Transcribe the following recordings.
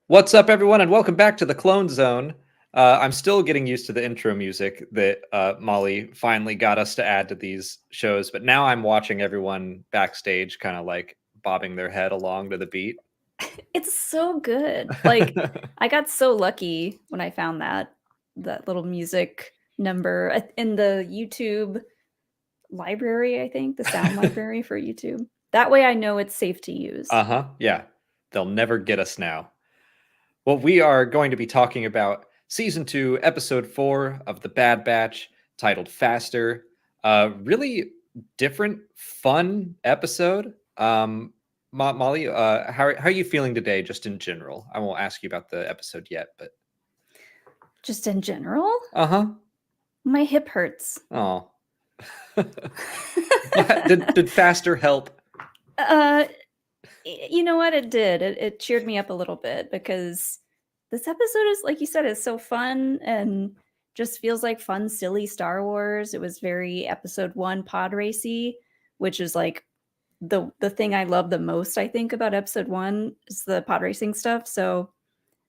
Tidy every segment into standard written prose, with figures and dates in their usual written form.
What's up, everyone, and welcome back to the Clone Zone. I'm still getting used to the intro music that Molly finally got us to add to these shows, but now I'm watching everyone backstage kind of like bobbing their head along to the beat. It's so good. Like, I got so lucky when I found that little music number in the YouTube library, I think, the sound library for YouTube. That way I know it's safe to use. Yeah. They'll never get us now. Well, we are going to be talking about Season 2, Episode 4 of The Bad Batch, titled Faster. Really different, fun episode. Molly, how are you feeling today, just in general? I won't ask you about the episode yet, but... Just in general? Uh-huh. My hip hurts. Oh. Did Faster help? You know what? It did. It cheered me up a little bit because this episode is, like you said, is so fun and just feels like fun, silly Star Wars. It was very Episode 1 pod racy, which is like the thing I love the most, I think, about Episode 1 is the pod racing stuff. So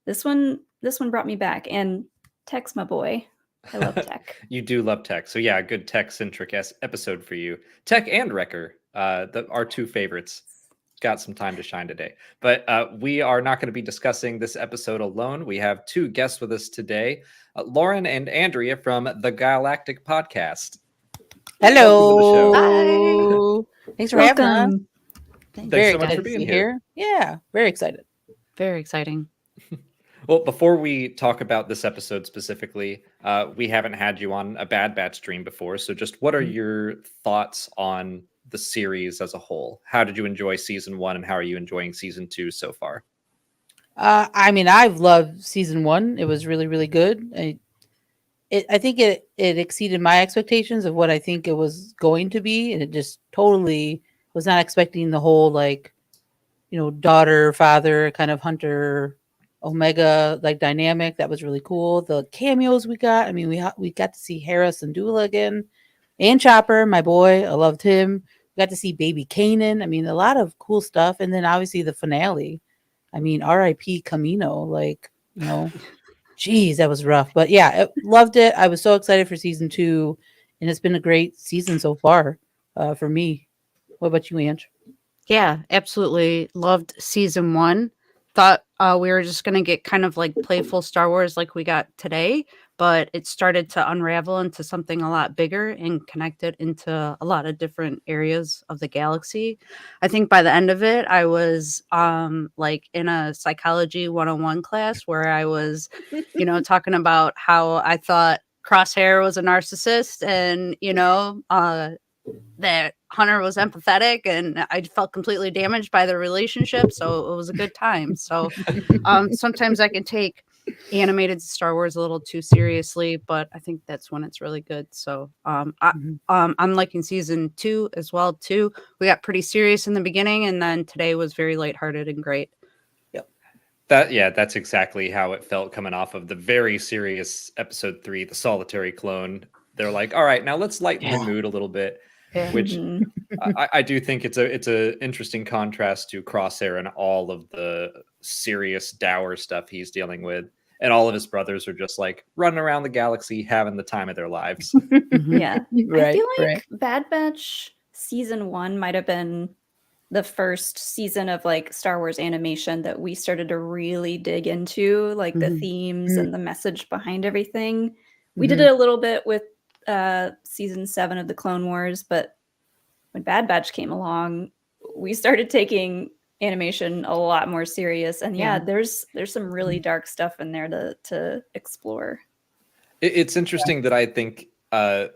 this one brought me back. And Tech's my boy. I love Tech. You do love Tech. So yeah, a good Tech-centric episode for you. Tech and Wrecker, our two favorites. Got some time to shine today. But we are not going to be discussing this episode alone. We have two guests with us today, Lauren and Andrea from the GALactic Podcast. Hello. Hi. Thanks for having us. Thanks so much for being here. Yeah, very excited. Very exciting. Well, before we talk about this episode specifically, we haven't had you on a Bad Batch stream before. So just what are your thoughts on the series as a whole? How did you enjoy Season 1 and how are you enjoying Season 2 so far? I've loved Season 1. It was really, really good. I think it exceeded my expectations of what I think it was going to be. And it just totally was not expecting the whole, daughter, father, kind of Hunter Omega dynamic. That was really cool. The cameos we got. I mean, we got to see Harris and Dula again, and Chopper, my boy. I loved him. We got to see Baby Kanan. I mean, a lot of cool stuff. And then obviously the finale. I mean, R.I.P. Camino. Geez, that was rough. But yeah, I loved it. I was so excited for Season 2, and it's been a great season so far for me. What about you, Ange? Yeah, absolutely. Loved Season 1. Thought we were just going to get kind of like playful Star Wars like we got today, but it started to unravel into something a lot bigger and connected into a lot of different areas of the galaxy. I think by the end of it, I was in a psychology 101 class where I was, talking about how I thought Crosshair was a narcissist and, that Hunter was empathetic and I felt completely damaged by the relationship. So it was a good time. So sometimes I can take animated Star Wars a little too seriously, but I think that's when it's really good. So I'm liking Season 2 as well too. We got pretty serious in the beginning and then today was very lighthearted and great. Yep. That's exactly how it felt coming off of the very serious Episode 3, the solitary clone. They're like, all right, now let's lighten the mood a little bit. Which I do think it's a interesting contrast to Crosshair and all of the serious dour stuff he's dealing with, and all of his brothers are just like running around the galaxy having the time of their lives. Yeah, I feel like Bad Batch Season 1 might have been the first season of Star Wars animation that we started to really dig into, the themes and the message behind everything. We did it a little bit with Season 7 of the Clone Wars, but when Bad Batch came along, we started taking animation a lot more serious. And there's some really dark stuff in there to explore. It's interesting that I think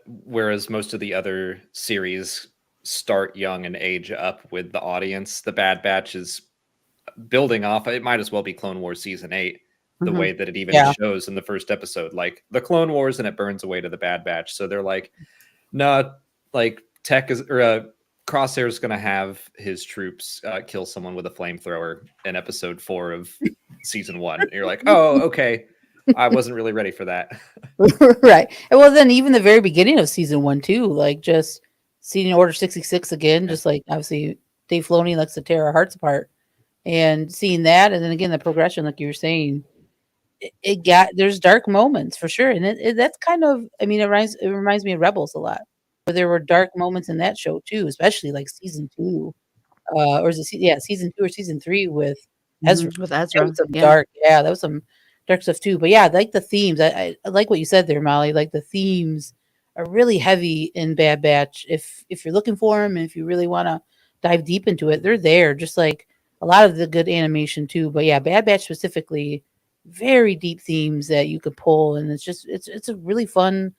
whereas most of the other series start young and age up with the audience, the Bad Batch is building off. It might as well be Clone Wars Season 8. The way that it even shows in the first episode, like the Clone Wars, and it burns away to the Bad Batch. So they're like, no, Tech is Crosshair is going to have his troops kill someone with a flamethrower in Episode 4 of Season 1. And you're like, oh, okay. I wasn't really ready for that. Right. And well, then even the very beginning of Season 1 too, just seeing Order 66 again, just obviously Dave Filoni likes to tear our hearts apart. and seeing that, and then again the progression, like you were saying, there's dark moments for sure, and that's kind of, I mean, it reminds me of Rebels a lot, where there were dark moments in that show too, especially like season 2, or is it season 2 or season 3 with Ezra. With That Ezra. was some dark, that was some dark stuff too. But yeah, like the themes, I like what you said there, Molly. Like the themes are really heavy in Bad Batch. If you're looking for them, and if you really want to dive deep into it, they're there. Just like a lot of the good animation too. But yeah, Bad Batch specifically, very deep themes that you could pull, and it's a really fun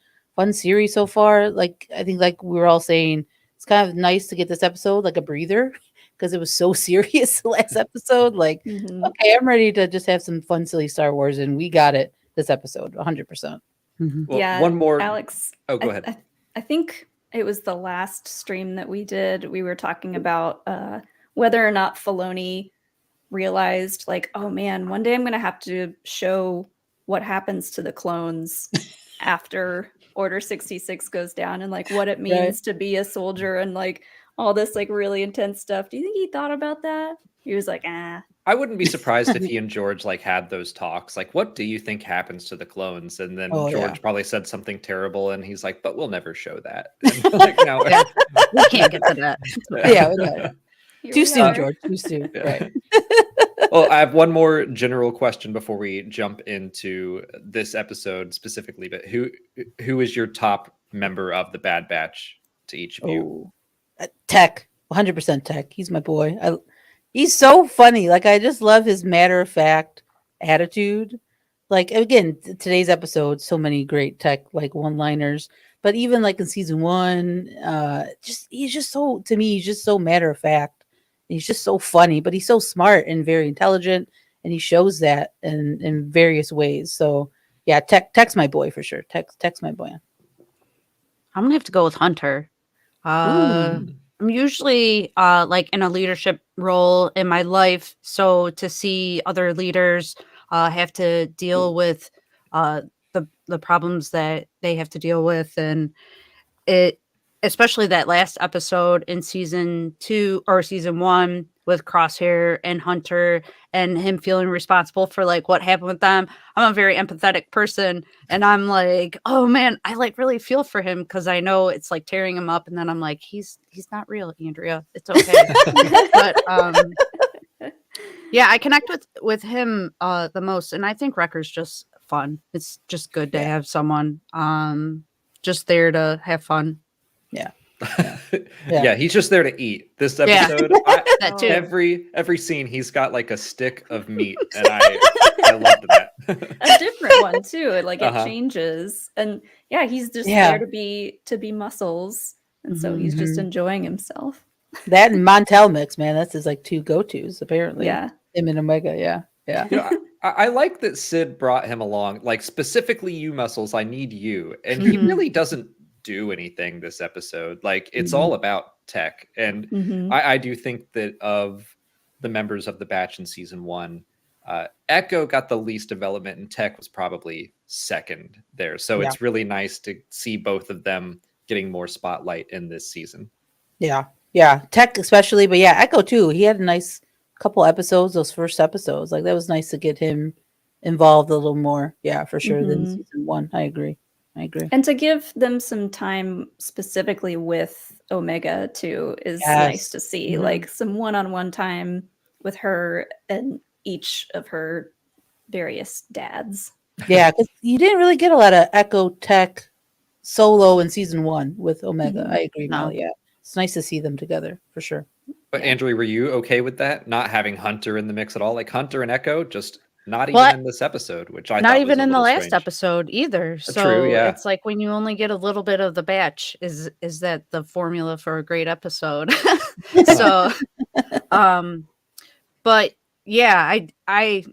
series so far. Like I think, like we were all saying, it's kind of nice to get this episode like a breather, because it was so serious the last episode. Like, okay, I'm ready to just have some fun, silly Star Wars, and we got it this episode, 100%. Well, yeah, one more, Alex. Oh, go ahead. I think it was the last stream that we did. We were talking about whether or not Filoni realized, like, oh man, one day I'm going to have to show what happens to the clones after Order 66 goes down, and like what it means to be a soldier, and like all this like really intense stuff. Do you think he thought about that? He was like, I wouldn't be surprised if he and George like had those talks. Like, what do you think happens to the clones? And then George probably said something terrible, and he's like, "But we'll never show that." Like, no, we can't get to that. Too soon, George. Too soon. Right. Well, I have one more general question before we jump into this episode specifically. But who is your top member of the Bad Batch to each of you? Tech, 100% Tech. He's my boy. He's so funny. Like, I just love his matter-of-fact attitude. Like, again, today's episode, so many great Tech, like, one-liners. But even, like, in season 1, he's just so, to me, he's just so matter-of-fact. He's just so funny, but he's so smart and very intelligent, and he shows that in various ways. So, yeah, Tech's my boy for sure. Tech's my boy. I'm going to have to go with Hunter. I'm usually like in a leadership role in my life, so to see other leaders have to deal with the problems that they have to deal with, and it, especially that last episode in season 2 or season 1 with Crosshair and Hunter, and him feeling responsible for like what happened with them. I'm a very empathetic person, and I'm like, oh man, I like really feel for him, because I know it's like tearing him up, and then I'm like, he's not real, Andrea. It's okay. But yeah, I connect with him the most, and I think Wrecker's just fun. It's just good to have someone just there to have fun. Yeah, he's just there to eat. This episode, that too. Every scene, he's got like a stick of meat, and I loved that. A different one too. Like it changes, and yeah, he's just there to be muscles, and so he's just enjoying himself. That and Montel mix, man, that's his like 2 go-tos apparently. Yeah, him and Omega. Yeah. You know, I like that Sid brought him along, like specifically you, Muscles. I need you, and he really doesn't do anything this episode. Like it's all about Tech, and I do think that of the members of the batch in season 1, Echo got the least development, and Tech was probably second there. So it's really nice to see both of them getting more spotlight in this season. Yeah, Tech especially, but yeah, Echo too. He had a nice couple episodes, those first episodes. Like that was nice to get him involved a little more. Yeah, for sure. Than season 1. I agree. And to give them some time specifically with Omega too is nice to see. Like some one-on-one time with her and each of her various dads. Yeah, because you didn't really get a lot of Echo Tech solo in season 1 with Omega. I agree, Molly. Yeah, it's nice to see them together for sure. But Andrea, were you okay with that? Not having Hunter in the mix at all? Like Hunter and Echo just not even in this episode, which I not thought even was in the last strange. episode either. So True, yeah. It's like when you only get a little bit of the batch, is that the formula for a great episode? So, but yeah, I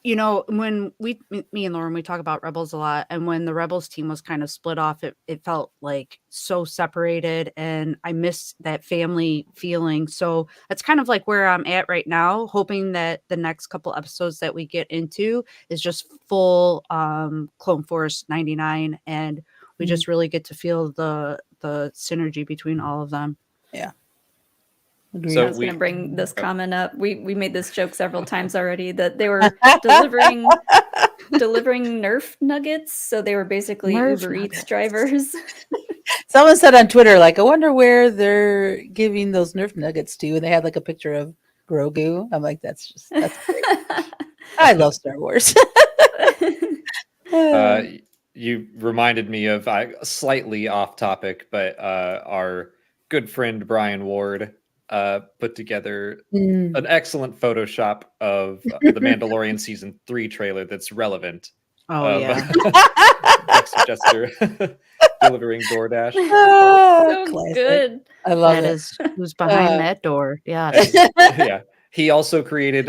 you know, when me and Lauren, we talk about Rebels a lot, and when the Rebels team was kind of split off, it felt like so separated, and I missed that family feeling. So that's kind of like where I'm at right now, hoping that the next couple episodes that we get into is just full Clone Force 99, and we just really get to feel the synergy between all of them. Agreed. I was going to bring this comment up. We made this joke several times already that they were delivering Nerf nuggets, so they were basically Nerf Uber Eats nuggets. drivers. Someone said on Twitter, like, I wonder where they're giving those Nerf nuggets to, and they had like a picture of Grogu. I'm like, that's great. I love Star Wars. You reminded me of slightly off topic, but our good friend Brian Ward put together an excellent Photoshop of the Mandalorian season 3 trailer that's relevant. Oh yeah. Dexter Jester delivering DoorDash. So Classic. good. I love That it. is who's behind that door. Yeah. Yeah. He also created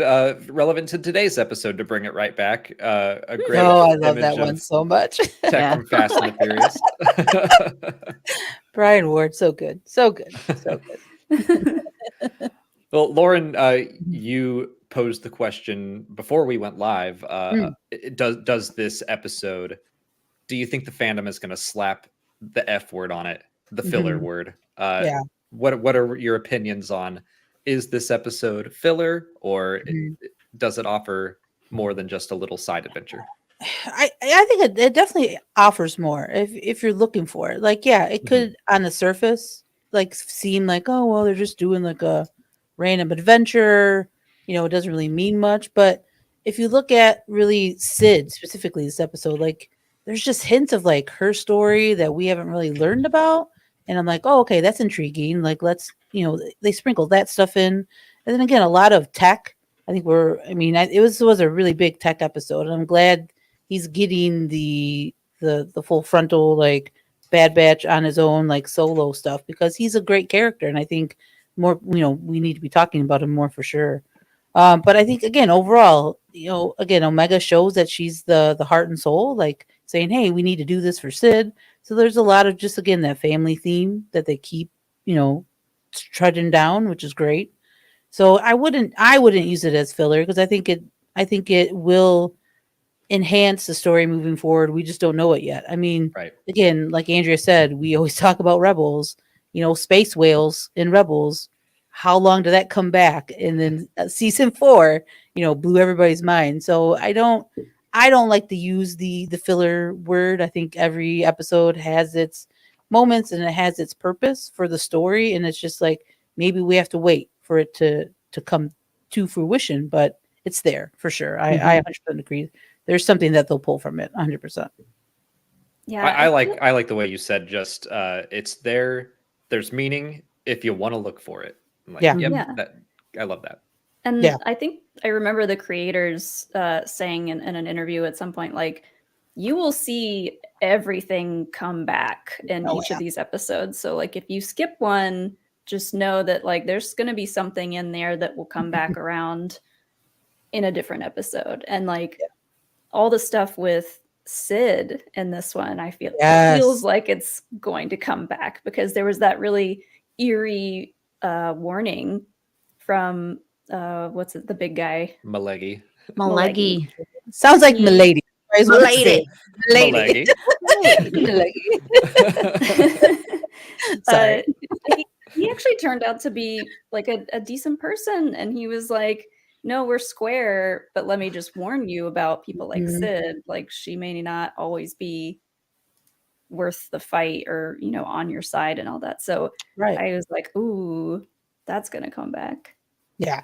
relevant to today's episode, to bring it right back. A great I love image that one of so much. Tech Yeah. from Fast and the Furious. Brian Ward, so good. So good. So good. Well, Lauren, you posed the question before we went live. Does this episode, do you think the fandom is going to slap the F word on it, the filler word? Yeah. What are your opinions on, is this episode filler, or does it offer more than just a little side adventure? I think it definitely offers more if you're looking for it. Like, yeah, it could on the surface like seem like, oh well, they're just doing like a random adventure. It doesn't really mean much. But if you look at really Sid specifically this episode, like there's just hints of like her story that we haven't really learned about. And I'm like, oh, okay, that's intriguing. Like, let's, they sprinkled that stuff in. And then again, a lot of tech. I think it was a really big tech episode. And I'm glad he's getting the full frontal, like Bad Batch on his own, like solo stuff, because he's a great character. And I think more, we need to be talking about him more for sure. But I think, again, overall, Omega shows that she's the heart and soul, like saying, hey, we need to do this for Sid. So there's a lot of just, again, that family theme that they keep, trudging down, which is great. So I wouldn't use it as filler, because I think it will enhance the story moving forward. We just don't know it yet. I mean, Right. Again, like Andrea said, we always talk about Rebels, space whales in Rebels. How long did that come back? And then season 4, blew everybody's mind. So I don't like to use the filler word. I think every episode has its moments and it has its purpose for the story. And it's just like, maybe we have to wait for it to come to fruition, but it's there for sure. I 100% agree. There's something that they'll pull from it 100%. Yeah. I like the way you said, just it's there. There's meaning if you want to look for it. Like, Yeah. I love that. And Yeah. I think I remember the creators saying in an interview at some point, like, you will see everything come back in each of these episodes. So like, if you skip one, just know that like there's going to be something in there that will come back around in a different episode. And like all the stuff with Sid in this one, I feel it feels like it's going to come back, because there was that really eerie warning from what's it, the big guy, Malegi. Sounds like Milady. Milady. Sorry. He actually turned out to be like a decent person, and he was like, no, we're square, but let me just warn you about people like Sid. Like, she may not always be worth the fight or, on your side and all that. So I was like, ooh, that's gonna come back. Yeah.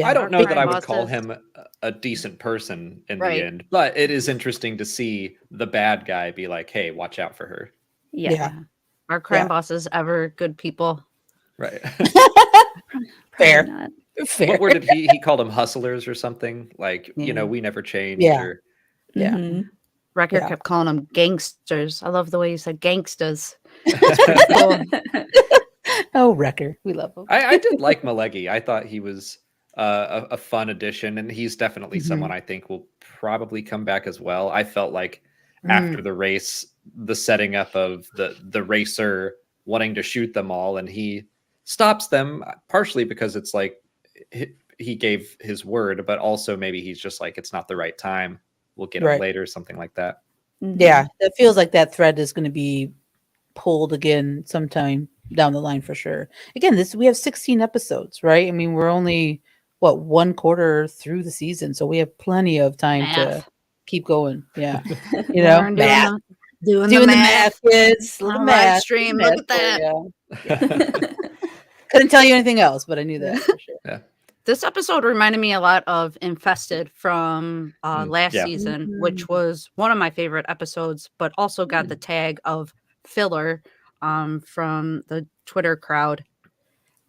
I don't know that I would call him a decent person in the end, but it is interesting to see the bad guy be like, hey, watch out for her. Yeah. Are crime bosses ever good people? Right. Fair. What word did he called them, hustlers or something? Like, we never change. Yeah. Wrecker kept calling them gangsters. I love the way you said gangsters. That's pretty cool. Oh, Wrecker. We love him. I did like Malegi. I thought he was a fun addition, and he's definitely someone I think will probably come back as well. I felt like after the race, the setting up of the racer wanting to shoot them all, and he stops them, partially because it's like he gave his word, but also maybe he's just like, it's not the right time. We'll get him later, something like that. Yeah, it feels like that thread is going to be pulled again sometime down the line for sure. Again, we have 16 episodes, right? I mean, we're only one quarter through the season, so we have plenty of time to keep going. Yeah, Lauren math. Doing the math, kids. Little on math. live stream. Look at that. Couldn't tell you anything else, but I knew that for sure. Yeah. This episode reminded me a lot of Infested from last season, which was one of my favorite episodes, but also got the tag of filler from the Twitter crowd.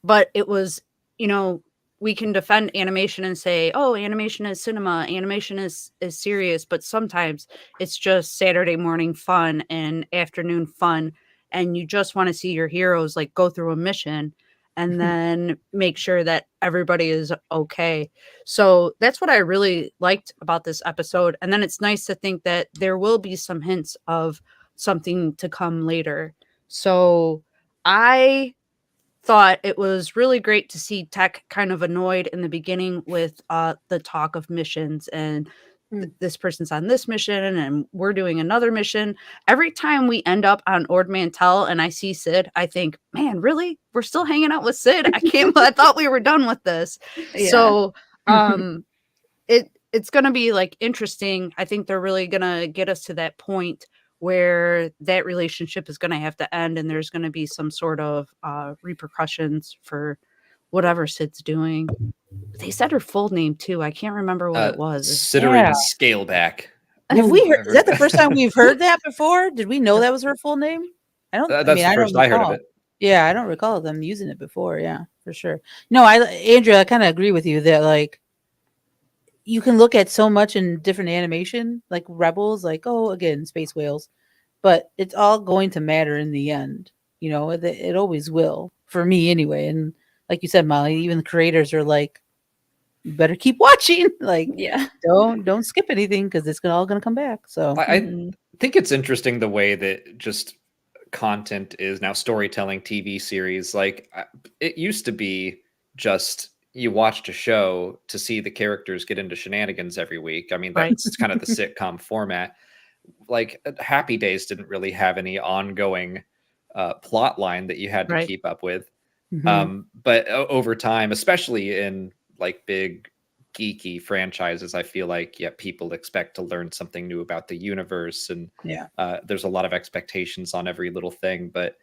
But it was, we can defend animation and say, oh, animation is cinema, animation is serious, but sometimes it's just Saturday morning fun and afternoon fun, and you just want to see your heroes like go through a mission and then make sure that everybody is okay. So that's what I really liked about this episode. And then it's nice to think that there will be some hints of something to come later. So I thought it was really great to see Tech kind of annoyed in the beginning with the talk of missions and this person's on this mission and we're doing another mission. Every time we end up on Ord Mantell and I see Sid, I think, man, really? We're still hanging out with Sid? I thought we were done with this. Yeah. So it's going to be like interesting. I think they're really going to get us to that point where that relationship is going to have to end and there's going to be some sort of repercussions for whatever Sid's doing. They said her full name too. I can't remember what it was. Siderian Scaleback. Have we heard? Is that the first time we've heard that before? Did we know that was her full name? I don't. That's the first I heard of it. Yeah, I don't recall them using it before. Yeah, for sure. No, Andrea, I kind of agree with you that like you can look at so much in different animation, like Rebels, like again, space whales, but it's all going to matter in the end. It always will for me anyway. And like you said, Molly, even the creators are like, you better keep watching. Like, don't skip anything because it's all going to come back. So I think it's interesting the way that just content is now storytelling TV series. Like it used to be just you watched a show to see the characters get into shenanigans every week. I mean, that's kind of the sitcom format. Like Happy Days didn't really have any ongoing plot line that you had to keep up with. But over time, especially in like big geeky franchises, I feel like people expect to learn something new about the universe, and there's a lot of expectations on every little thing. But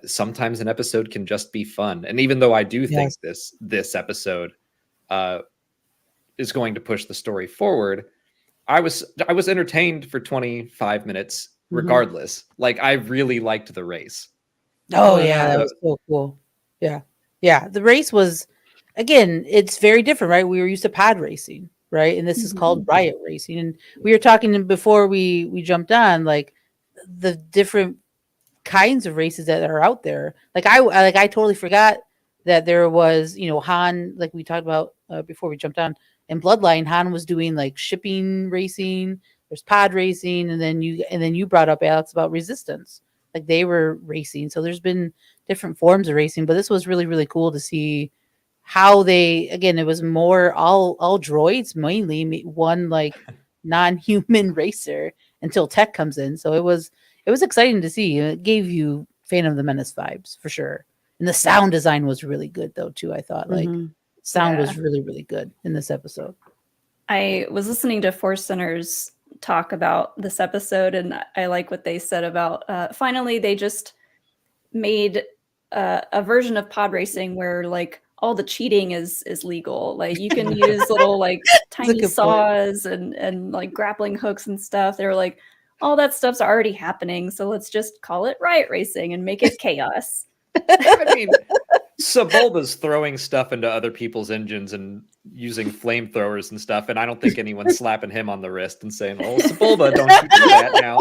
sometimes an episode can just be fun, and even though I do think this episode is going to push the story forward, I was entertained for 25 minutes regardless. Like I really liked the race. Oh yeah, that was so cool. Yeah. The race was, again, it's very different, right? We were used to pod racing, right? And this is called riot racing. And we were talking before we jumped on, like the different kinds of races that are out there. Like I totally forgot that there was, Han, like we talked about before we jumped on, in Bloodline, Han was doing like shipping racing. There's pod racing, and then you brought up, Alex, about Resistance. Like they were racing. So there's been different forms of racing, but this was really, really cool to see how it was more all droids, mainly one like non-human racer until Tech comes in. So it was exciting to see. It gave you Phantom of the Menace vibes for sure. And the sound design was really good though too. I thought sound was really, really good in this episode. I was listening to Force Centers talk about this episode, and I like what they said about finally they just made a version of pod racing where like all the cheating is legal. Like you can use little like tiny saws and like grappling hooks and stuff. They were like, all that stuff's already happening, so let's just call it riot racing and make it chaos. I mean, Sebulba's throwing stuff into other people's engines and using flamethrowers and stuff, and I don't think anyone's slapping him on the wrist and saying, "Oh, Sebulba, don't you do that now."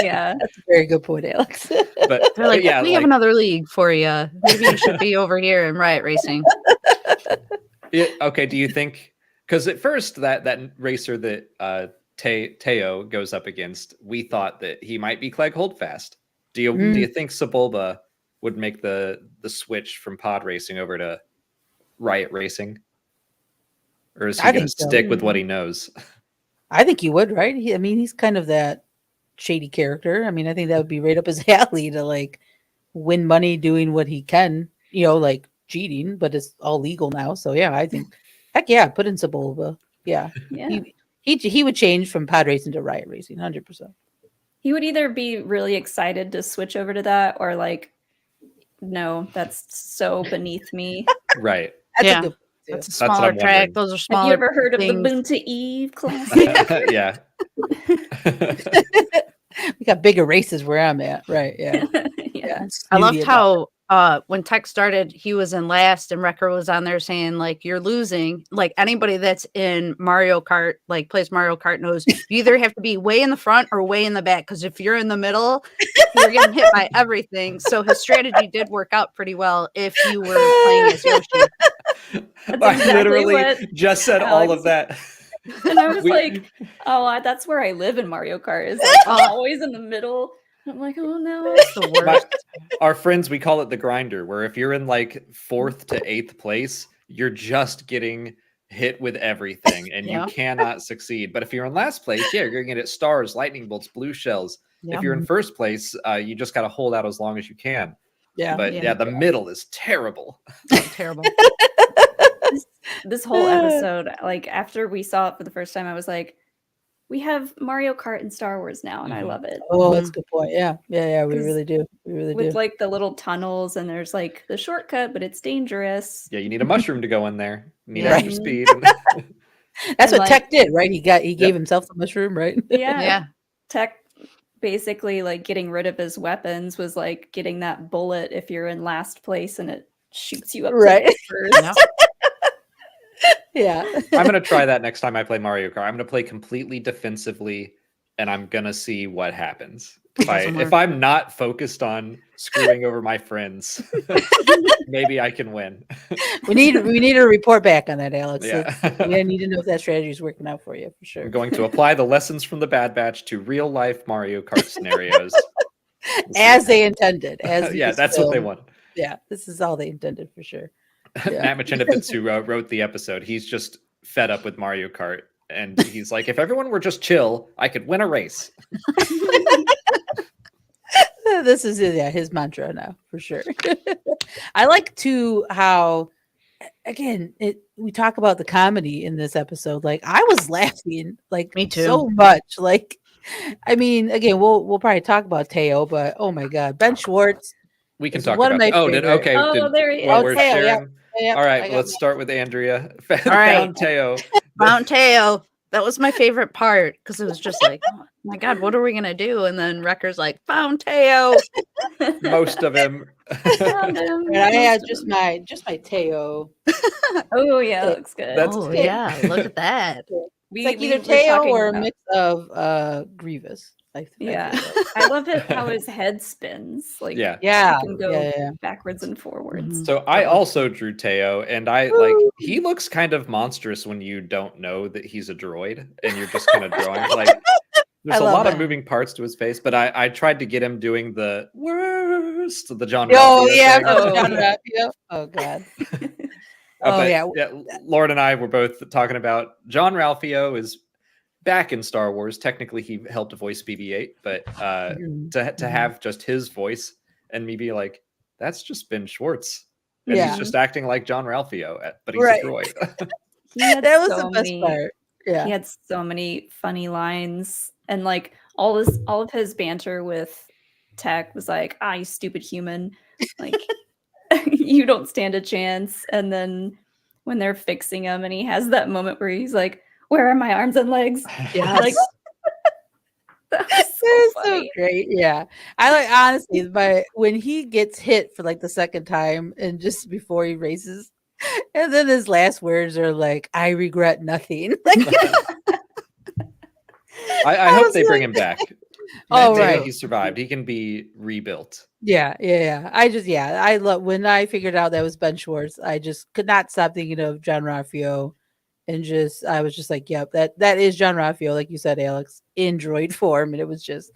Yeah, that's a very good point, Alex. But they're like, we have another league for you. Maybe you should be over here in riot racing. Okay, do you think? Because at first, that racer that Teo goes up against, we thought that he might be Clegg Holdfast. Do you think Sebulba would make the switch from pod racing over to riot racing? Or is he going to stick with what he knows? I think he would, right? He's kind of that shady character. I mean, I think that would be right up his alley to like win money doing what he can, like cheating, but it's all legal now. So yeah, I think, heck yeah, put in Sebulba. Yeah. He would change from pod racing to riot racing, 100%. He would either be really excited to switch over to that or like, no, that's so beneath me. Right. That's a smaller track. Those are smaller. Have you ever heard things. of the Boonta Eve Classic? Yeah. We got bigger races where I'm at. Right. Yeah. Yeah. I loved how when Tech started, he was in last and Wrecker was on there saying, like, you're losing. Like, anybody that's in Mario Kart, like plays Mario Kart, knows you either have to be way in the front or way in the back, because if you're in the middle, you're getting hit by everything. So his strategy did work out pretty well if you were playing as Yoshi. I literally just said all of that. And I was like, oh, that's where I live in Mario Kart. Is like, I'm always in the middle. I'm like, oh no, it's the worst. Our friends, we call it the grinder, where if you're in like 4th to 8th place, you're just getting hit with everything and you cannot succeed. But if you're in last place, you're going to get stars, lightning bolts, blue shells. If you're in first place, you just got to hold out as long as you can. But the middle is terrible. Terrible. This whole episode, like after we saw it for the first time, I was like, we have Mario Kart and Star Wars now, and I love it. Oh, that's a good point. Yeah. We really do. We really do. With like the little tunnels, and there's like the shortcut, but it's dangerous. Yeah, you need a mushroom to go in there. You need extra speed. That's what Tech did, right? He gave himself the mushroom, right? Yeah. Tech basically like getting rid of his weapons was like getting that bullet if you're in last place and it shoots you up to first. Yeah. I'm going to try that next time I play Mario Kart. I'm going to play completely defensively and I'm going to see what happens. If I'm not focused on screwing over my friends, maybe I can win. We need a report back on that, Alex. Yeah. We need to know if that strategy is working out for you, for sure. I'm going to apply the lessons from the Bad Batch to real life Mario Kart scenarios. As they intended. That's what they want. Yeah, this is all they intended for sure. Yeah. Matt Machinifitz, who wrote the episode, he's just fed up with Mario Kart. And he's like, if everyone were just chill, I could win a race. This is his mantra now, for sure. I like too how, again, we talk about the comedy in this episode. Like, I was laughing, like, me too, so much. Like, I mean, again, we'll probably talk about Teo, but oh my God, Ben Schwartz. We can talk about that. There he is. We're sharing. Yeah, all right, let's start with Andrea. Found Teo. Found Teo. That was my favorite part because it was just like, oh my God, what are we gonna do? And then Wrecker's like, found Teo. Most of him. Found him. And I had just my Teo. Oh yeah, that looks good. Yeah, look at that. It's like either Teo or a mix of Grievous. I love how his head spins. Like, he can go backwards and forwards. So I also drew Teo, and he looks kind of monstrous when you don't know that he's a droid, and you're just kind of drawing. Like, there's a lot of moving parts to his face, but I tried to get him doing the worst, the John. John Ralphio. Oh God. Lauren and I were both talking about John Ralphio is back in Star Wars. Technically, he helped voice BB-8, but to have just his voice and me be like, that's just Ben Schwartz, and he's just acting like John Ralphio, but he's a droid. That was the best part. Yeah, he had so many funny lines, and like all of his banter with Tech was like, you stupid human, like you don't stand a chance. And then when they're fixing him, and he has that moment where he's like, where are my arms and legs? Yeah, like, that was so great. Yeah, I like, honestly, but when he gets hit for like the second time and just before he races, and then his last words are like, I regret nothing. Like, I hope they bring him back. Right, he survived. He can be rebuilt. Yeah. I love when I figured out that was Ben Schwartz. I just could not stop thinking of John Ralphio. And I was just like, yep, that is John Ralphio, like you said, Alex, in droid form. And it was just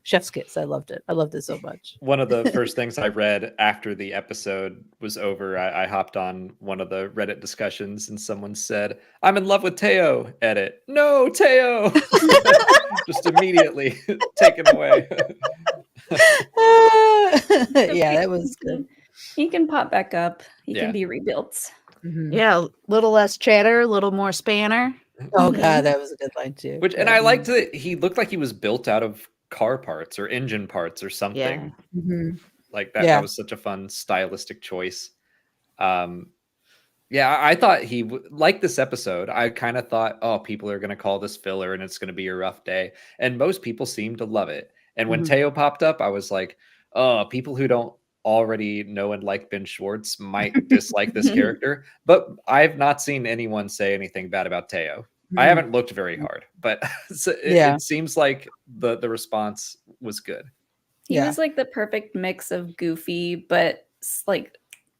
Chef's kiss. I loved it. I loved it so much. One of the first things I read after the episode was over, I hopped on one of the Reddit discussions and someone said, "I'm in love with Teo." Edit. No, Teo. Just immediately taken away. Yeah, that was good. He can pop back up. He can be rebuilt. Mm-hmm. Yeah, a little less chatter, a little more spanner. Oh god, that was a good line too. And I liked that he looked like he was built out of car parts or engine parts or something. Yeah. Mm-hmm. Like that. That was such a fun stylistic choice. Yeah, I thought he like this episode. I kind of thought, oh, people are going to call this filler and it's going to be a rough day. And most people seem to love it. And when Teo popped up, I was like, oh, people who don't already know and like Ben Schwartz might dislike this character. But I've not seen anyone say anything bad about Teo. I haven't looked very hard, but it seems like the response was good. He was like the perfect mix of goofy, but like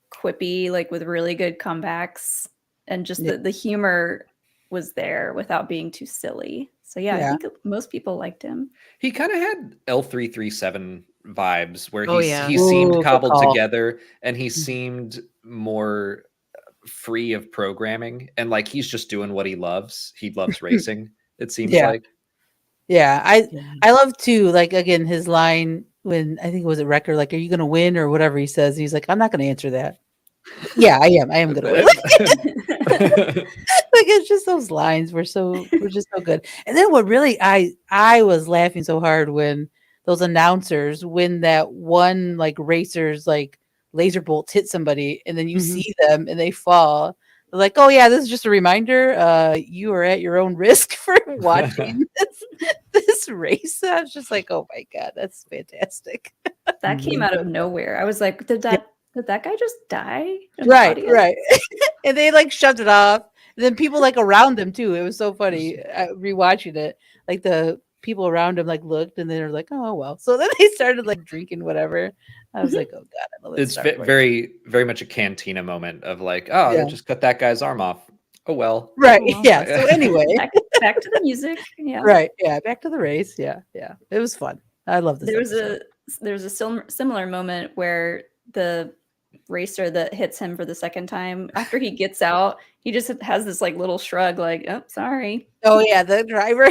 quippy, like with really good comebacks, and just the humor was there without being too silly. So I think most people liked him. He kind of had L337 vibes where he seemed cobbled together and he seemed more free of programming and like he's just doing what he loves. He loves racing, it seems like. Yeah, I love too, like again, his line when I think it was a record, like, "Are you gonna win?" or whatever he says. He's like, "I'm not gonna answer that." Yeah, I am gonna win. Like it's just those lines were just so good. And then what really I was laughing so hard when those announcers, when that one like racer's like laser bolts hit somebody and then you see them and they fall. They're like, "Oh yeah, this is just a reminder. You are at your own risk for watching this race." I was just like, "Oh my god, that's fantastic." That came out of nowhere. I was like, did that guy just die? Right. And they like shoved it off. And then people like around them too. It was so funny rewatching it. Like the people around him like looked and they're like, "Oh well." So then they started like drinking whatever. I was like, "Oh god, I love it's very, very much a cantina moment of like, oh, they just cut that guy's arm off. Oh well. Right. Yeah. So anyway, back to the music. Yeah. Right. Yeah. Back to the race. Yeah. Yeah. It was fun. I love this. There was a similar moment where the racer that hits him for the second time, after he gets out, he just has this like little shrug, like, "Oh, sorry." Oh yeah, the driver.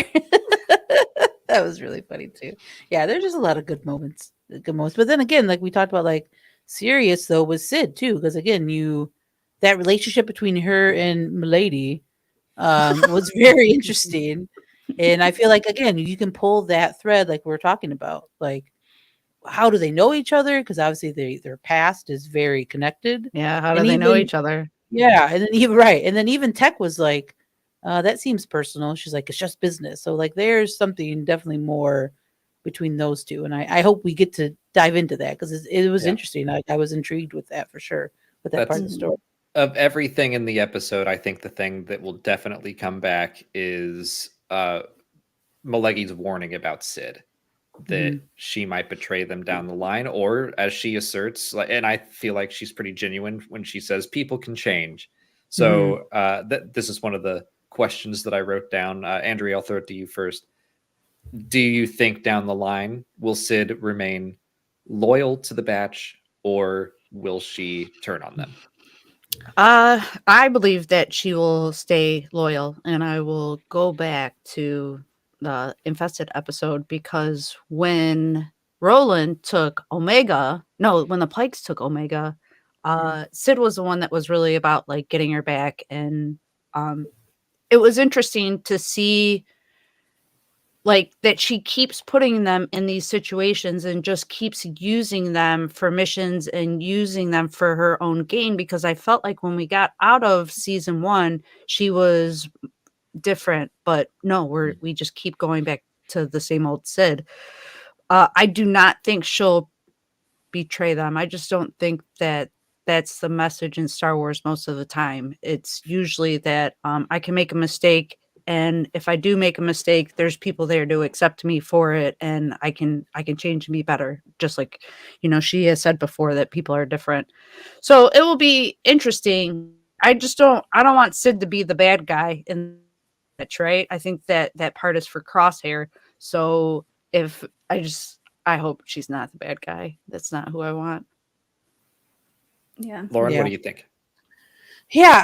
That was really funny too. Yeah, there's just a lot of good moments. But then again, like we talked about, like serious though was Sid too, because again, that relationship between her and Milady was very interesting. And I feel like again, you can pull that thread like we're talking about. Like, how do they know each other? Because obviously their past is very connected. Yeah, how do they know each other? Yeah, and then even Tech was like, that seems personal. She's like, "It's just business." So like there's something definitely more between those two. And I hope we get to dive into that because it was interesting. I was intrigued with that for sure, with that part of the story. Of everything in the episode, I think the thing that will definitely come back is Melegi's warning about Sid. That she might betray them down the line, or as she asserts, and I feel like she's pretty genuine when she says people can change. So this is one of the questions that I wrote down. Andrea, I'll throw it to you first. Do you think down the line will Sid remain loyal to the batch, or will she turn on them? I believe that she will stay loyal, and I will go back to the Infested episode because when Roland took Omega, when the Pikes took Omega, Sid was the one that was really about like getting her back, and it was interesting to see like that she keeps putting them in these situations and just keeps using them for missions and using them for her own gain, because I felt like when we got out of season 1, she was different, but no, we just keep going back to the same old Sid. I do not think she'll betray them. I just don't think that that's the message in Star Wars most of the time. It's usually that I can make a mistake, and if I do make a mistake, there's people there to accept me for it, and I can change and be better. Just like, she has said before that people are different. So it will be interesting. I don't want Sid to be the bad guy in that, right? I think that part is for Crosshair. So if I I hope she's not the bad guy. That's not who I want. Yeah. Lauren, what do you think? Yeah,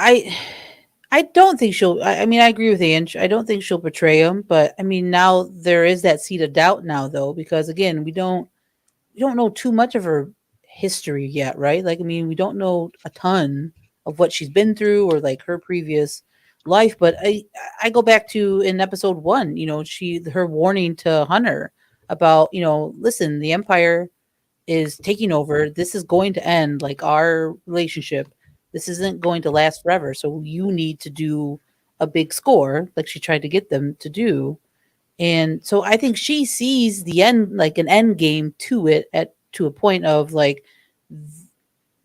I don't think she'll. I mean, I agree with Ange. I don't think she'll betray him. But I mean, now there is that seed of doubt now, though, because again, we don't know too much of her history yet, right? Like, I mean, we don't know a ton of what she's been through or like her previous life. But I go back to in episode 1, her warning to Hunter about, listen, the Empire is taking over. This is going to end, like our relationship. This isn't going to last forever. So you need to do a big score, like she tried to get them to do. And so I think she sees the end, like an end game to it to a point of like,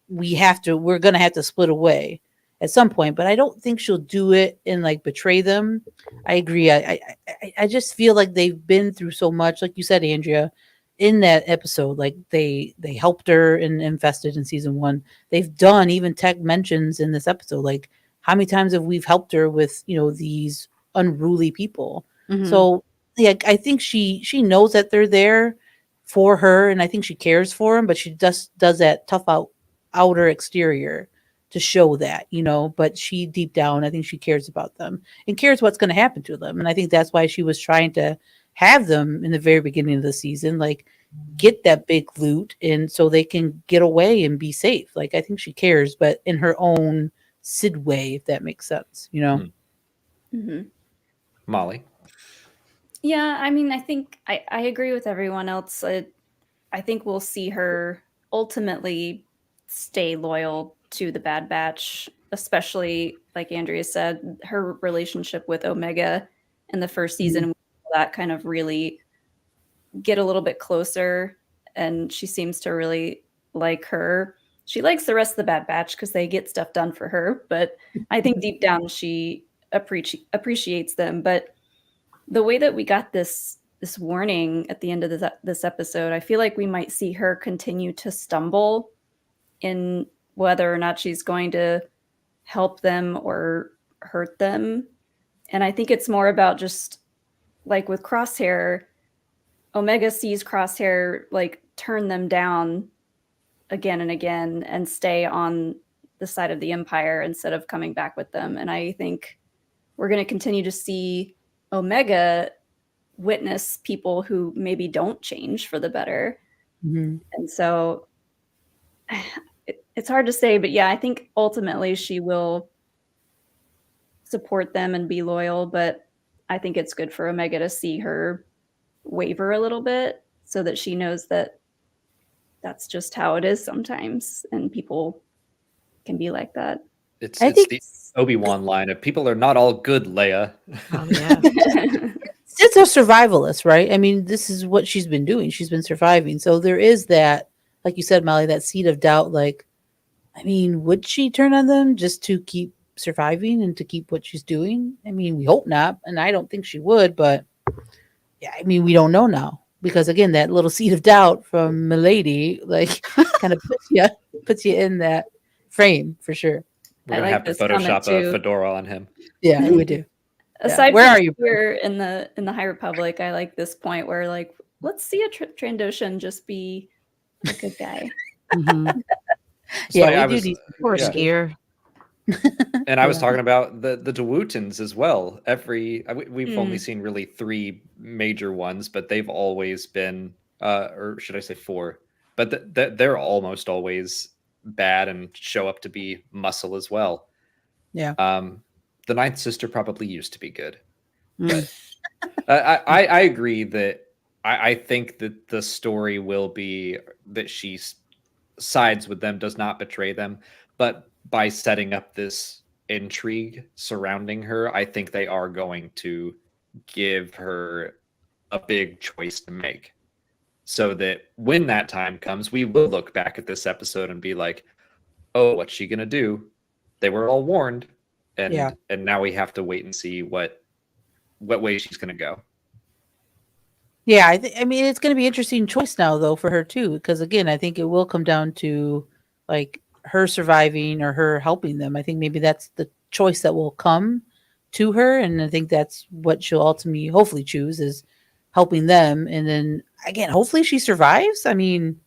we're going to have to split away at some point, but I don't think she'll do it and like betray them. I agree. I just feel like they've been through so much, like you said, Andrea, in that episode. Like they helped her and invested in season 1. They've done, even Tech mentions in this episode, like how many times have we've helped her with, these unruly people. Mhm. So yeah, I think she knows that they're there for her, and I think she cares for them, but she just does that tough outer exterior to show that, but she deep down, I think she cares about them and cares what's going to happen to them. And I think that's why she was trying to have them in the very beginning of the season, like get that big loot and so they can get away and be safe. Like, I think she cares, but in her own Sid way, if that makes sense, Mm-hmm. Molly? Yeah, I mean, I think I agree with everyone else. I think we'll see her ultimately stay loyal to the Bad Batch, especially like Andrea said, her relationship with Omega in the first season, that kind of really get a little bit closer, and she seems to really like her. She likes the rest of the Bad Batch because they get stuff done for her, but I think deep down she appreciates them. But the way that we got this warning at the end of this episode, I feel like we might see her continue to stumble in whether or not she's going to help them or hurt them. And I think it's more about just like with Crosshair, Omega sees Crosshair like turn them down again and again and stay on the side of the Empire instead of coming back with them. And I think we're going to continue to see Omega witness people who maybe don't change for the better. Mm-hmm. And so it's hard to say, but yeah, I think ultimately she will support them and be loyal, but I think it's good for Omega to see her waver a little bit so that she knows that that's just how it is sometimes, and people can be like that. It's the Obi-Wan line of people are not all good, Leia. Oh yeah. It's a survivalist, right? I mean, this is what she's been doing. She's been surviving. So there is that, like you said, Molly, that seed of doubt. Like, I mean, would she turn on them just to keep surviving and to keep what she's doing? I mean, we hope not. And I don't think she would, but yeah, I mean, we don't know now. Because again, that little seed of doubt from Milady, like, kind of puts you in that frame for sure. We're gonna have to Photoshop a fedora on him. Yeah, we do. Aside Where from are you here in the High Republic, I like this point where like, let's see a Trandoshan just be a good guy. Mm-hmm. Yeah, we do need poor Skier. And I was talking about the Dewutons as well. We've only seen really 3 major ones, but they've always been, or should I say 4? But they're almost always bad and show up to be muscle as well. Yeah. The Ninth Sister probably used to be good. But I agree that I think that the story will be that she sides with them, does not betray them, but by setting up this intrigue surrounding her, I think they are going to give her a big choice to make, so that when that time comes, we will look back at this episode and be like, oh, what's she gonna do? They were all warned, and now we have to wait and see what way she's gonna go. Yeah, I mean, it's going to be an interesting choice now, though, for her too, because again, I think it will come down to like her surviving or her helping them. I think maybe that's the choice that will come to her, and I think that's what she'll ultimately, hopefully, choose is helping them. And then again, hopefully she survives. I mean,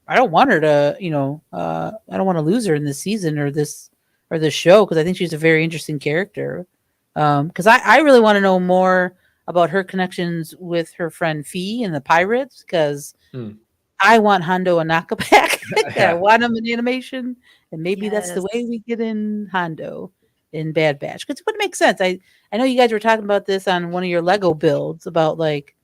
I don't want her to, I don't want to lose her in this season or this show, because I think she's a very interesting character. Because I really want to know more about her connections with her friend Fee and the pirates, because I want Hondo and Naka back. I want them in animation, and maybe that's the way we get in Hondo in Bad Batch, because it would make sense. I know you guys were talking about this on one of your Lego builds about like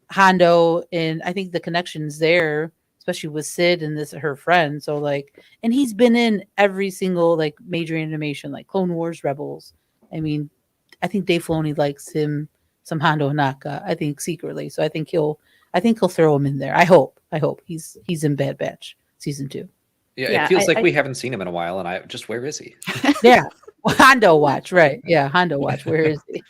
Hondo, and I think the connections there, especially with Sid and her friend. So like, and he's been in every single like major animation, like Clone Wars, Rebels. I mean, I think Dave Filoni likes him some Hondo Naka, I think secretly. So I think he'll throw him in there. I hope he's in Bad Batch season 2. Yeah, it feels like we haven't seen him in a while, and where is he? Yeah, Hondo watch, right? Yeah, Hondo watch. Where is he?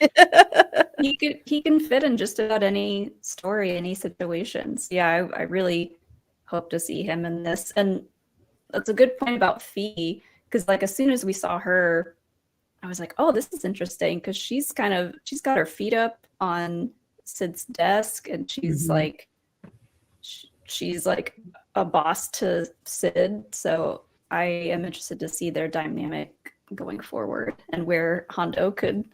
He can fit in just about any story, any situations. Yeah, I really hope to see him in this. And that's a good point about Fee, because like as soon as we saw her, I was like, oh, this is interesting, because she's got her feet up on Sid's desk, and she's like a boss to Sid. So I am interested to see their dynamic going forward and where Hondo could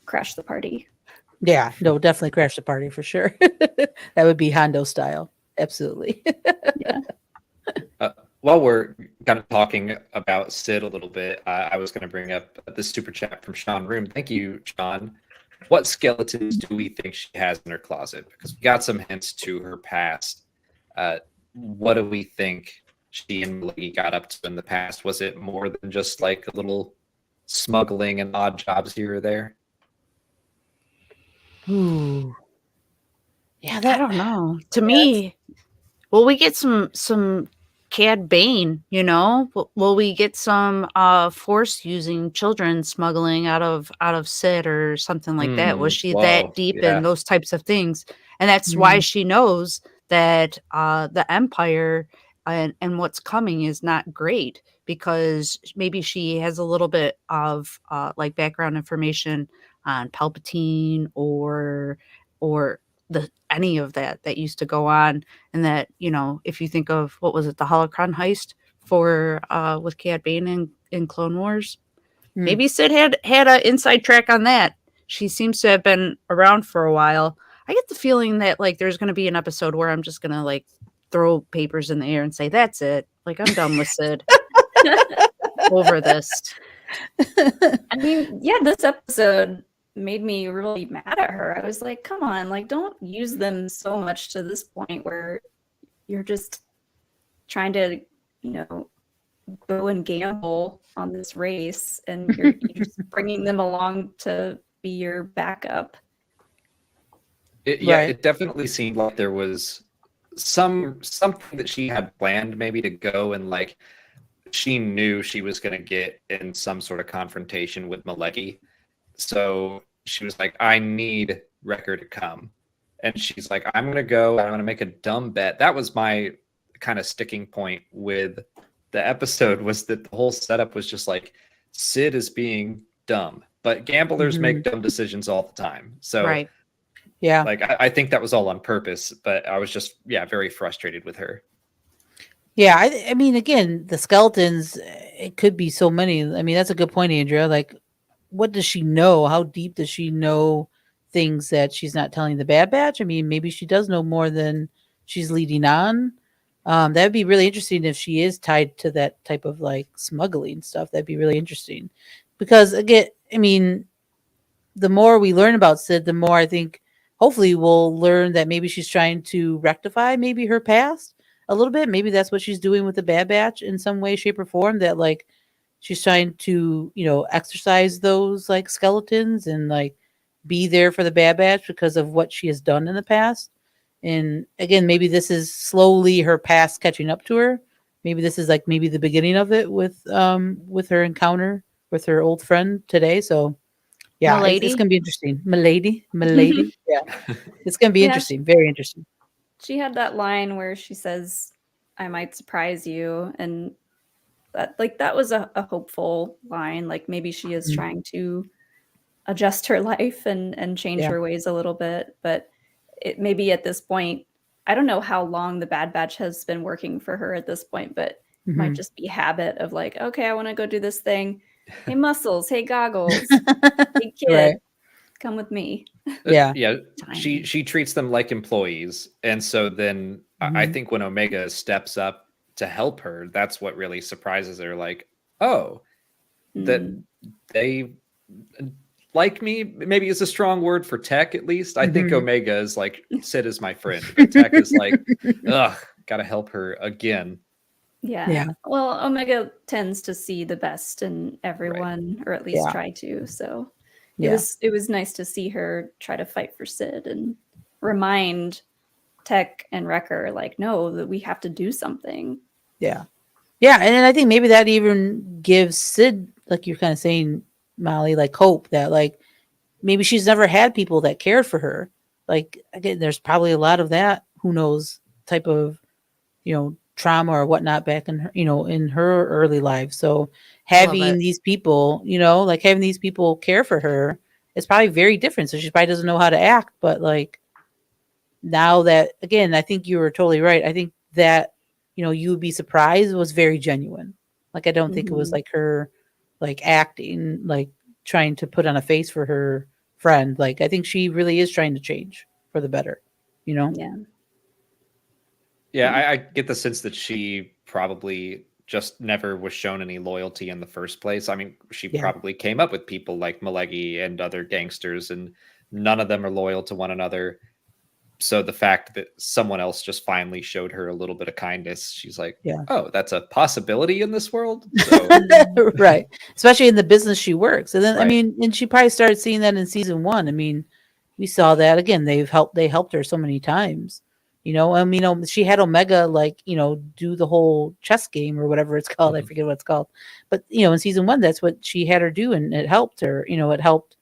crash the party. Yeah, no, definitely crash the party for sure. That would be Hondo style. Absolutely. Yeah. While we're kind of talking about Sid a little bit, I was going to bring up this super chat from Sean Room. Thank you, Sean. What skeletons do we think she has in her closet? Because we got some hints to her past. What do we think she and Maliki got up to in the past? Was it more than just like a little smuggling and odd jobs here or there? Ooh. Yeah, I don't know. To me, will we get some Cad Bane, Will we get some force using children smuggling out of Sid or something like that? Was she that deep in those types of things? And that's why she knows that the Empire and what's coming is not great, because maybe she has a little bit of like background information on Palpatine or any of that used to go on. And that, if you think of, what was it, the Holocron heist for with Cad Bane in Clone Wars, maybe Sid had an inside track on that. She seems to have been around for a while. I get the feeling that like there's going to be an episode where I'm just going to like throw papers in the air and say, that's it. Like, I'm done with Sid. Over this. I mean, yeah, this episode made me really mad at her. I was like, come on, like, don't use them so much to this point where you're just trying to, go and gamble on this race, and you're just bringing them along to be your backup. It definitely seemed like there was something that she had planned, maybe to go and like, she knew she was going to get in some sort of confrontation with Maleki. So she was like, I need Wrecker to come. And she's like, I'm going to go, I'm going to make a dumb bet. That was my kind of sticking point with the episode, was that the whole setup was just like, Sid is being dumb, but gamblers make dumb decisions all the time. So right. Yeah, like I think that was all on purpose, but I was just very frustrated with her. Yeah, I mean, again, the skeletons, it could be so many. I mean, that's a good point, Andrea. Like, what does she know? How deep does she know things that she's not telling the Bad Batch? I mean, maybe she does know more than she's leading on. That'd be really interesting if she is tied to that type of like smuggling stuff. That'd be really interesting, because again, I mean, the more we learn about Sid, the more I think hopefully we'll learn that maybe she's trying to rectify maybe her past a little bit. Maybe that's what she's doing with the Bad Batch in some way, shape, or form, that like she's trying to, exercise those like skeletons and like be there for the Bad Batch because of what she has done in the past. And again, maybe this is slowly her past catching up to her. Maybe this is like maybe the beginning of it with her encounter with her old friend today. So yeah, it's gonna be interesting. Milady. Yeah, it's gonna be interesting. Very interesting. She had that line where she says, I might surprise you. And that was a hopeful line. Like maybe she is trying to adjust her life and change her ways a little bit. But it maybe at this point, I don't know how long the Bad Batch has been working for her at this point, but it might just be habit of like, okay, I want to go do this thing. Hey, Muscles. Hey, Goggles. Hey, kid. Come with me. Yeah. She treats them like employees. And so then I think when Omega steps up to help her, that's what really surprises her. Like, oh, that they like me, maybe is a strong word for Tech, at least. I think Omega is like, Sid is my friend, but Tech is like, ugh, gotta help her again. Yeah. Well, Omega tends to see the best in everyone, or at least try to. So it was nice to see her try to fight for Sid and remind Tech and Wrecker, like, no, that we have to do something. Yeah. Yeah. And then I think maybe that even gives Sid, like you're kind of saying, Molly, like hope that like maybe she's never had people that cared for her. Like, again, there's probably a lot of that, who knows, type of, trauma or whatnot back in her, in her early life. So having these people, like having these people care for her, it's probably very different. So she probably doesn't know how to act, but like now that, again, I think you were totally right. I think that, you would be surprised was very genuine. Like, I don't think it was like her, like acting, like trying to put on a face for her friend. Like, I think she really is trying to change for the better, Yeah. Yeah, I get the sense that she probably just never was shown any loyalty in the first place. I mean, she probably came up with people like Malegi and other gangsters, and none of them are loyal to one another. So the fact that someone else just finally showed her a little bit of kindness, she's like, oh, that's a possibility in this world. So, right. Especially in the business she works. And then, I mean, and she probably started seeing that in season 1. I mean, we saw that again. They helped her so many times, I mean, she had Omega, like, do the whole chess game or whatever it's called. I forget what it's called, but in season 1, that's what she had her do. And it helped her, it helped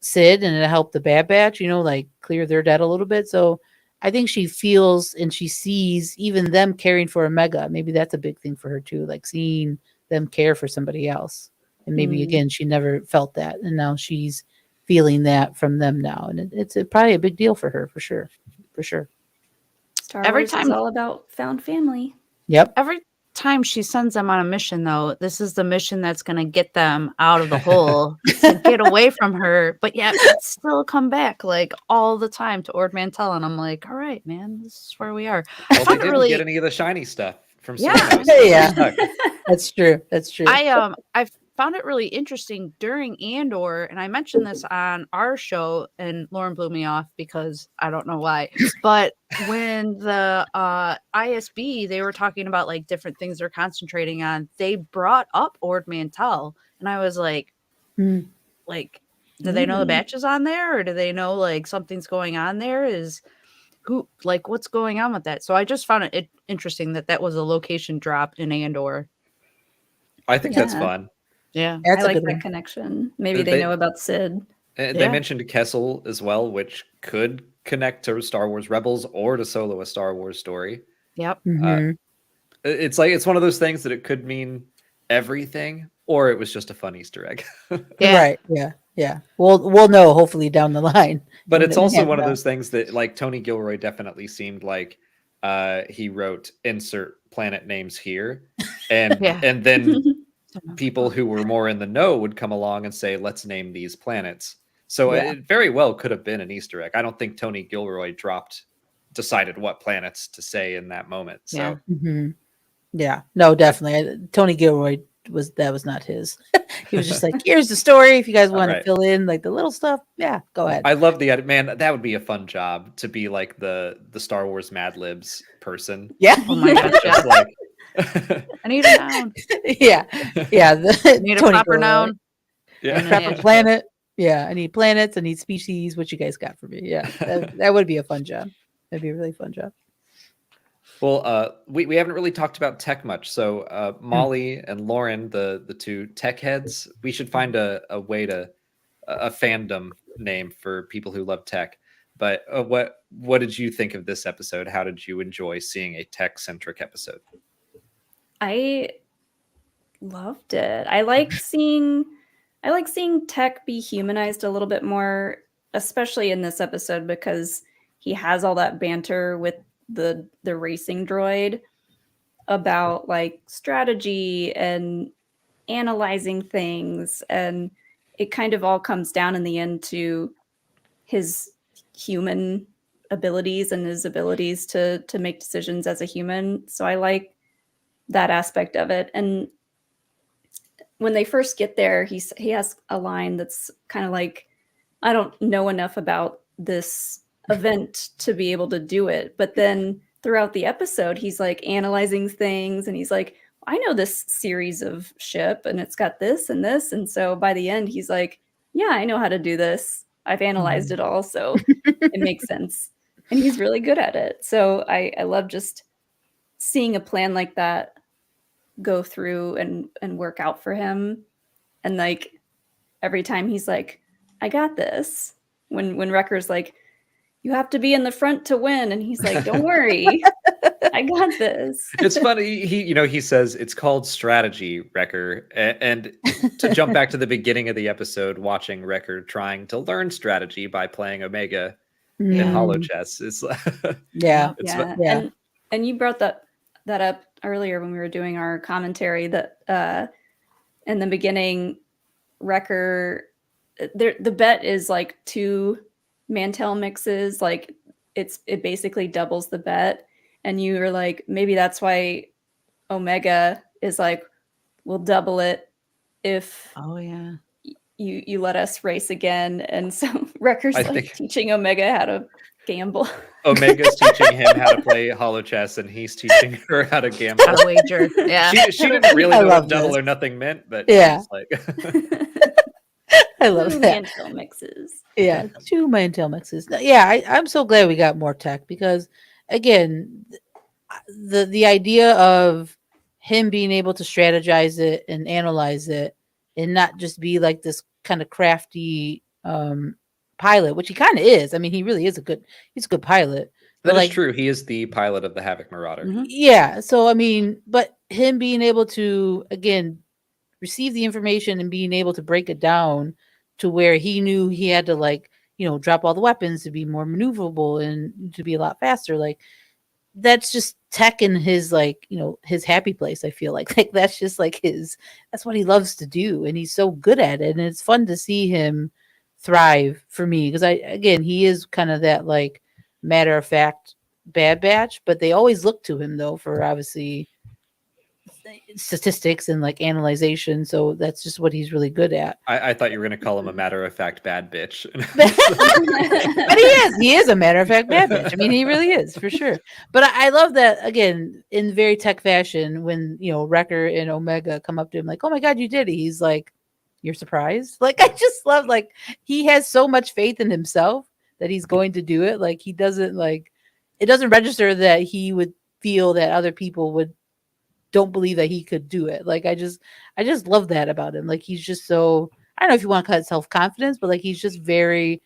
Sid and it helped the Bad Batch, like clear their debt a little bit. So I think she feels and she sees even them caring for Omega. Maybe that's a big thing for her too, like seeing them care for somebody else. And maybe again, she never felt that. And now she's feeling that from them now. And it's probably a big deal for her, for sure. For sure. Star Wars is all about found family. Yep. Every time she sends them on a mission, though, this is the mission that's going to get them out of the hole, to get away from her. But yet, still come back like all the time to Ord Mantell, and I'm like, all right, man, this is where we are. Well, they didn't get any of the shiny stuff from. That's true. That's true. I found it really interesting during Andor, and I mentioned this on our show, and Lauren blew me off because I don't know why. But when the ISB, they were talking about like different things they're concentrating on, they brought up Ord Mantell, and I was like, like, do they know the batch is on there, or do they know like something's going on there? What's going on with that? So I just found it interesting that was a location drop in Andor. I think that's fun. Yeah, I like that connection. Maybe they know about Sid. They mentioned Kessel as well, which could connect to Star Wars Rebels or to Solo: A Star Wars Story. Yep. It's like it's one of those things that it could mean everything, or it was just a fun Easter egg. Right. Yeah. We'll know hopefully down the line. But it's also one of those things that, like, Tony Gilroy definitely seemed like he wrote insert planet names here, and and then people who were more in the know would come along and say, let's name these planets. So it very well could have been an Easter egg. I don't think Tony Gilroy decided what planets to say in that moment. So no, definitely. Tony Gilroy was not his. He was just like, here's the story. If you guys want to fill in like the little stuff, go ahead. I love the edit, man. That would be a fun job to be like the Star Wars Mad Libs person. Yeah. Oh my gosh. Like, I need a noun. Yeah. Need a proper noun. Yeah. Proper planet. Yeah. I need planets. I need species. What you guys got for me? Yeah. That would be a fun job. That'd be a really fun job. Well, we haven't really talked about Tech much. So Molly and Lauren, the two Tech heads, we should find a way to a fandom name for people who love Tech. But what did you think of this episode? How did you enjoy seeing a Tech-centric episode? I loved it. I like seeing Tech be humanized a little bit more, especially in this episode, because he has all that banter with the racing droid about like strategy and analyzing things, and it kind of all comes down in the end to his human abilities and his abilities to make decisions as a human. So I like that aspect of it. And when they first get there, he has a line that's kind of like, I don't know enough about this event to be able to do it. But then throughout the episode, he's like analyzing things, and he's like, I know this series of ship, and it's got this and this. And so by the end, he's like, yeah, I know how to do this. I've analyzed it all, so it makes sense. And he's really good at it. So I love just seeing a plan like that go through and work out for him. And like every time he's like, I got this. When Wrecker's like, you have to be in the front to win, and he's like, don't worry, I got this. It's funny. He says it's called strategy, Wrecker. And to jump back to the beginning of the episode, watching Wrecker trying to learn strategy by playing Omega in Holo Chess. It's And you brought that up earlier when we were doing our commentary, that in the beginning, Wrecker, the bet is like 2 Mantel mixes, like it basically doubles the bet. And you were like, maybe that's why Omega is like, we'll double it if you let us race again. And so Wrecker's teaching Omega how to gamble. Omega's teaching him how to play Holo Chess, and he's teaching her how to gamble. How to wager. Yeah. She didn't really know what double or nothing meant, but she's like I love that. Mantel mixes. Yeah, 2 Mantel mixes. Yeah, I'm so glad we got more tech, because again, the idea of him being able to strategize it and analyze it and not just be like this kind of crafty pilot, which he kind of is. I mean, he really is he's a good pilot. That is true. He is the pilot of the Havoc Marauder. Mm-hmm. Yeah. So, I mean, but him being able to, again, receive the information and being able to break it down to where he knew he had to, like, drop all the weapons to be more maneuverable and to be a lot faster. Like, that's just tech in his, like, his happy place. I feel like that's just like that's what he loves to do. And he's so good at it. And it's fun to see him thrive for me. Because he is kind of that, like, matter of fact Bad Batch, but they always look to him though for obviously statistics and like analyzation. So that's just what he's really good at. I thought you were going to call him a matter of fact bad bitch. But he is a matter of fact bad bitch. I mean, he really is, for sure. But I love that, again, in very tech fashion, when Wrecker and Omega come up to him like, oh my god, you did it, he's like, you're surprised? Like, I just love, like, he has so much faith in himself that he's going to do it. Like, he doesn't, like, it doesn't register that he would feel that other people don't believe that he could do it. Like, I just love that about him. Like, he's just so, I don't know if you want to call it self-confidence, but like, he's very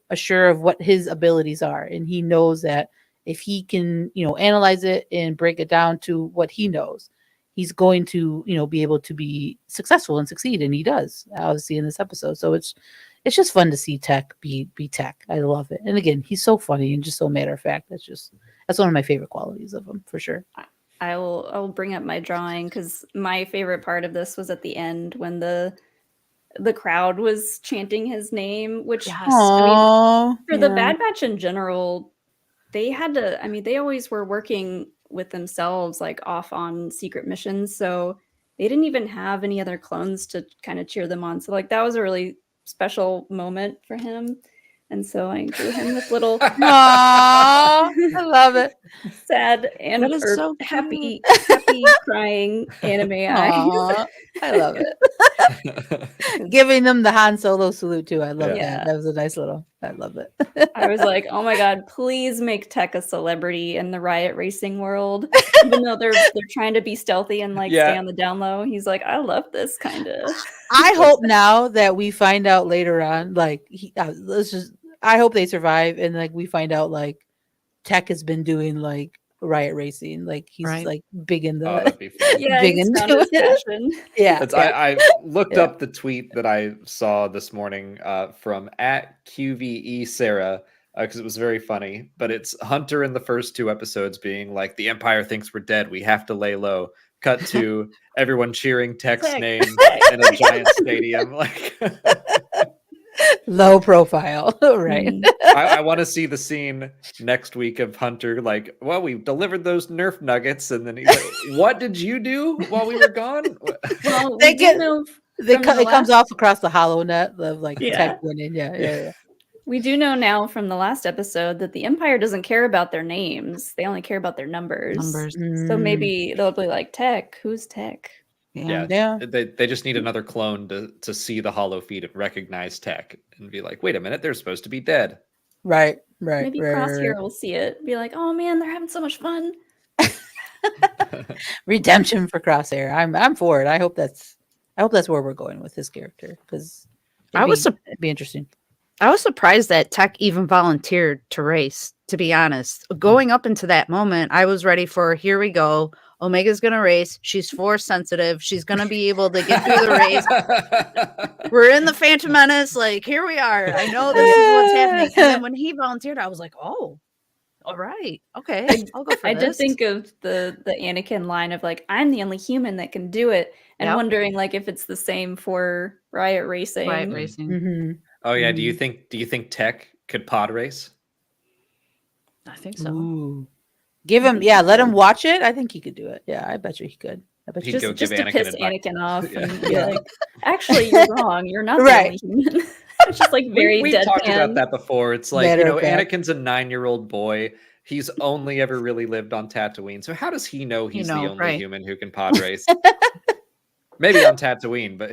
assured of what his abilities are. And he knows that if he can, analyze it and break it down to what he knows, he's going to, be able to be successful and succeed. And he does, obviously, in this episode. So it's just fun to see tech be tech. I love it. And again, he's so funny and just so matter of fact. That's one of my favorite qualities of him, for sure. I'll bring up my drawing, because my favorite part of this was at the end when the crowd was chanting his name, which the Bad Batch in general, they had to, I mean, they always were working with themselves, like off on secret missions. So they didn't even have any other clones to kind of cheer them on. So like, that was a really special moment for him. And so I drew him with little Aww, I love it. Sad and so happy crying anime eyes. I love it. Giving them the Han Solo salute too. I love that. That was a nice little. I love it. I was like, oh my god, please make Tech a celebrity in the riot racing world. Even though they're trying to be stealthy and like stay on the down low. He's like, I love this kind of. I hope now that we find out later on, like, I hope they survive, and like we find out like Tech has been doing like riot racing, like he's like big in the big into it. Yeah. I looked up the tweet that I saw this morning from @QVE Sarah. because it was very funny. But it's Hunter in the first 2 episodes being like, "The Empire thinks we're dead. We have to lay low." Cut to everyone cheering Tech's Tech. name in a giant stadium. Like, Low profile, right? I want to see the scene next week of Hunter like, "Well, we delivered those Nerf nuggets," and then he's like, "What did you do while we were gone?" Well, They we get- do know It from the comes last- off across the hollow net of like Yeah. Tech winning. Yeah. We do know now from the last episode that the Empire doesn't care about their names. They only care about their numbers. So maybe they'll be like, Tech, who's Tech? Yeah. They just need another clone to see the hollow feet and recognize Tech and be like, "Wait a minute, they're supposed to be dead." Right. Maybe Crosshair will see it, be like, "Oh man, they're having so much fun." Redemption for Crosshair. I'm for it. I hope that's where we're going with this character, because it'd be interesting. I was surprised that Tech even volunteered to race, to be honest. Going up into that moment, I was ready for, here we go. Omega's going to race. She's force sensitive. She's going to be able to get through the race. We're in the Phantom Menace. Like, here we are. I know this is what's happening. And then when he volunteered, I was like, oh, all right. Okay. I'll go for I this. did think of the Anakin line of like, "I'm the only human that can do it," and wondering like if it's the same for Riot Racing. Riot Racing. Mm-hmm. Oh yeah, do you think Tech could pod race? I think so. Ooh. Give him, let him watch it. I think he could do it. Yeah, I bet you he could. I bet you. He'd go Just give to Anakin piss advice. Anakin off Yeah. and be like, "Actually, you're wrong. You're not the Right. only human." It's just like very We've deadpan. talked about that before. It's like, Matter of fact. Anakin's a 9-year-old boy. He's only ever really lived on Tatooine. So how does he know he's the only right. human who can pod race? Maybe on Tatooine, but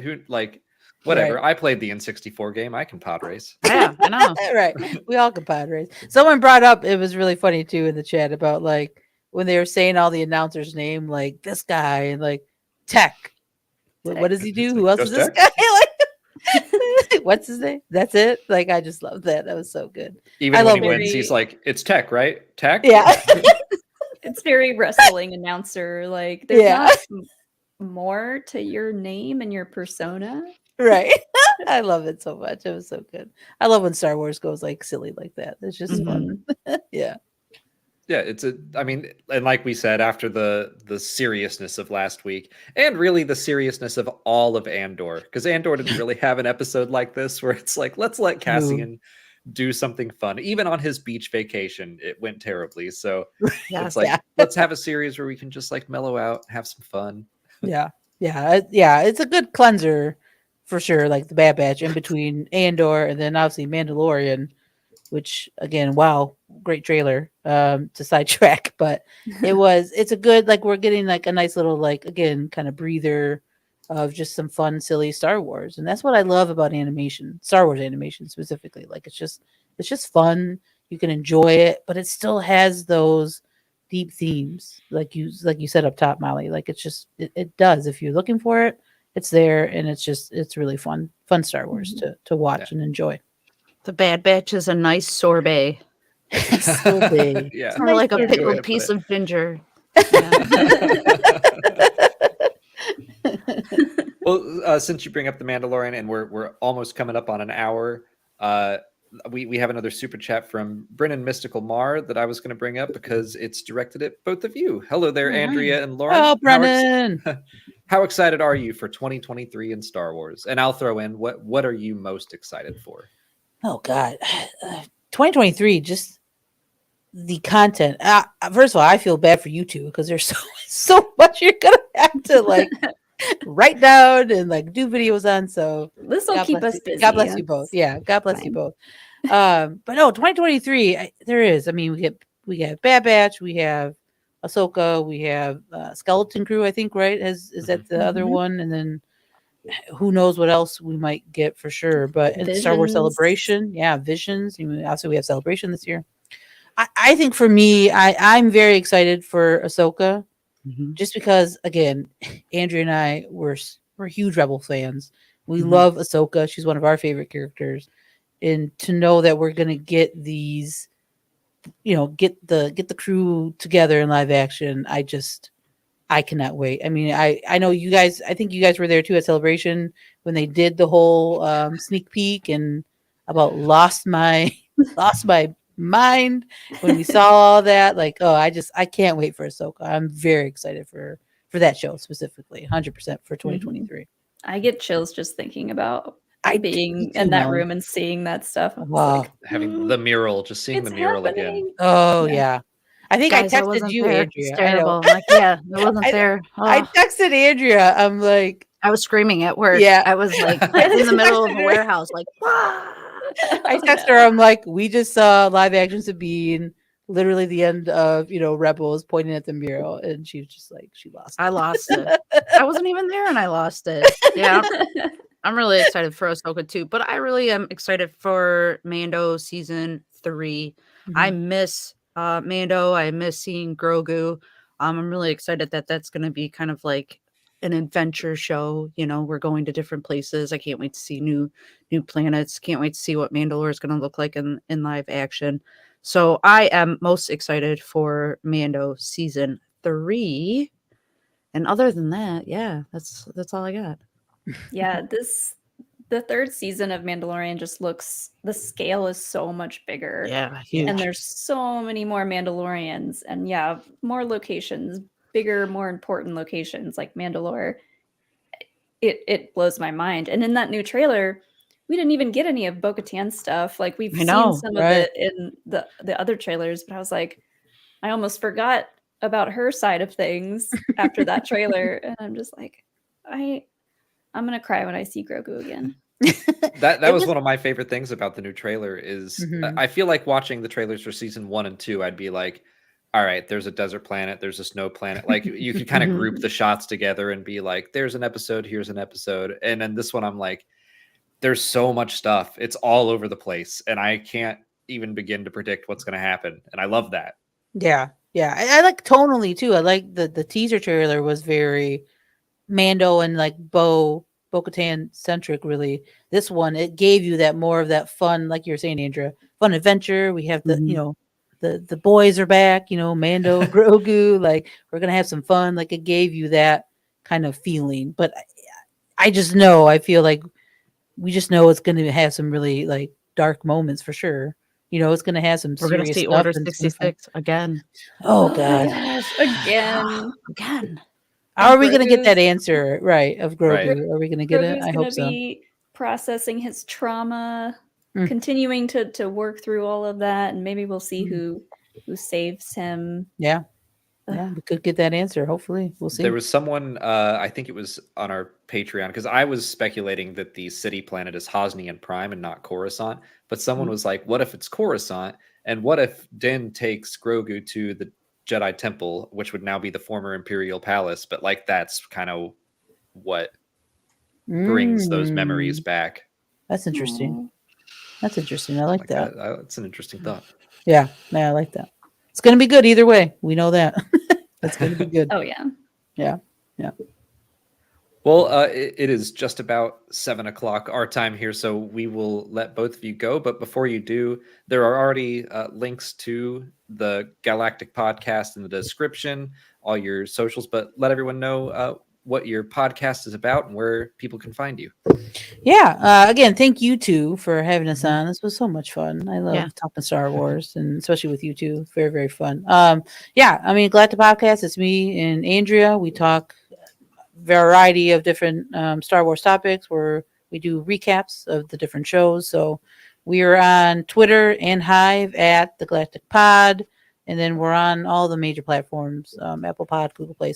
whatever. Right. I played the N64 game. I can pod race. Yeah, I know. Right. We all can pod race. Someone brought up, it was really funny too in the chat about like when they were saying all the announcers' name, like this guy and like Tech. What does he do? Who else is Just this Tech? guy? Like, what's his name? That's it. Like, I just love that. That was so good. Even I when love he wins, very- he's like, "It's Tech, right? Tech?" Yeah. It's very wrestling announcer. Like, there's Yeah. not more to your name and your persona. Right. I love it so much. It was so good. I love when Star Wars goes like silly like that. It's just fun. Yeah. Yeah, and like we said, after the seriousness of last week, and really the seriousness of all of Andor, because Andor didn't really have an episode like this where it's like, let's let Cassian do something fun. Even on his beach vacation, it went terribly. So it's like, let's have a series where we can just like mellow out, have some fun. Yeah. It's a good cleanser for sure. Like the Bad Batch in between Andor and then obviously Mandalorian, which again, wow, great trailer to sidetrack, but it's a good, like we're getting like a nice little like again kind of breather of just some fun silly Star Wars, and that's what I love about animation, Star Wars animation specifically. Like it's just fun, you can enjoy it, but it still has those deep themes like you said up top, Molly. Like it's just it does, if you're looking for it, it's there, and it's really fun Star Wars to watch and enjoy. The Bad Batch is a nice sorbet. Sorbet. Yeah. It's more like a Good way to pickled put piece it. of ginger. Well, since you bring up the Mandalorian, and we're almost coming up on an hour, we have another super chat from Brennan Mystical Mar that I was going to bring up because it's directed at both of you. Hello there, Andrea and Lauren. Oh, Brennan. How excited are you for 2023 in Star Wars? And I'll throw in, what are you most excited for? Oh God, 2023, just the content. First of all, I feel bad for you two because there's so much you're gonna have to like write down and like do videos on. So This will keep us busy. God bless you both. Yeah, God bless you both. But no, 2023, there is. I mean, we have Bad Batch, we have Ahsoka, we have Skeleton Crew. I think right is that the other one, and then who knows what else we might get for sure. But Star Wars Celebration, Visions. Also, we have Celebration this year. I think for me, I'm very excited for Ahsoka, just because again, Andrea and I we're huge Rebel fans. We love Ahsoka. She's one of our favorite characters, and to know that we're gonna get these, get the crew together in live action, I cannot wait. I mean, I know you guys. I think you guys were there too at Celebration when they did the whole sneak peek and about lost my mind when we saw all that. Like, oh, I can't wait for Ahsoka. I'm very excited for that show specifically, 100% for 2023. I get chills just thinking about being too, in that Melanie. room and seeing that stuff. Wow. Like, Having the mural, just seeing the mural again. Oh yeah. I think Guys, I texted you, there. Andrea. It's terrible. I'm like, yeah, I wasn't there. I texted Andrea. I'm like, I was screaming at work. Yeah. I was like in the middle of a warehouse, like, I texted her. I'm like, we just saw live action Sabine, literally the end of Rebels, pointing at the mural, and she was just like, she lost. I lost it. I wasn't even there, and I lost it. Yeah, I'm really excited for Ahsoka too, but I really am excited for Mando season 3. I miss Mando. I miss seeing Grogu. I'm really excited that that's going to be kind of like an adventure show. We're going to different places. I can't wait to see new planets. Can't wait to see what Mandalore is going to look like in live action. So I am most excited for Mando season 3. And other than that, yeah, that's all I got. Yeah, the third season of Mandalorian just looks, the scale is so much bigger. Yeah, huge. And there's so many more Mandalorians, and yeah, more locations, bigger, more important locations like Mandalore. It blows my mind. And in that new trailer, we didn't even get any of Bo-Katan stuff. Like we've seen some of it in the other trailers, but I was like, I almost forgot about her side of things after that trailer. And I'm just like, I'm gonna cry when I see Grogu again. That was one of my favorite things about the new trailer is I feel like watching the trailers for season 1 and 2, I'd be like, all right, there's a desert planet, there's a snow planet. Like you could kind of group the shots together and be like, there's an episode, here's an episode. And then this one, I'm like, there's so much stuff. It's all over the place. And I can't even begin to predict what's going to happen. And I love that. Yeah. Yeah. I like tonally too. I like the teaser trailer was very Mando and like Bo-Katan centric, really. This one, it gave you that more of that fun, like you were saying, Andrea, fun adventure. We have the, the boys are back, Mando, Grogu, like we're going to have some fun. Like it gave you that kind of feeling. But I just know, I feel like we just know it's going to have some really like dark moments for sure. It's going to have some We're going to see Order 66 again. Oh, God. Again. How are we going to get that answer right of Grogu? Right. Are we going to get Grogu's it? I hope so. Be processing his trauma, continuing to work through all of that, and maybe we'll see who saves him. Yeah. Yeah, we could get that answer. Hopefully, we'll see. There was someone, I think it was on our Patreon, because I was speculating that the city planet is Hosnian Prime and not Coruscant. But someone was like, "What if it's Coruscant? And what if Din takes Grogu to the Jedi Temple, which would now be the former Imperial Palace?" But like, that's kind of what brings those memories back. That's interesting. That's interesting. I like that. That's an interesting thought. Yeah, I like that. It's going to be good either way. We know that. It's going to be good. Oh, yeah. Yeah. Yeah. Well, it is just about 7:00 our time here, so we will let both of you go. But before you do, there are already links to the GALactic Podcast in the description, all your socials. But let everyone know what your podcast is about and where people can find you. Yeah. Again, thank you two for having us on. This was so much fun. I love talking Star Wars, and especially with you two. Very, very fun. GALactic Podcast. It's me and Andrea. We talk variety of different Star Wars topics where we do recaps of the different shows. So we are on Twitter and Hive at the GALactic Pod, and then we're on all the major platforms: Apple Pod, Google Play,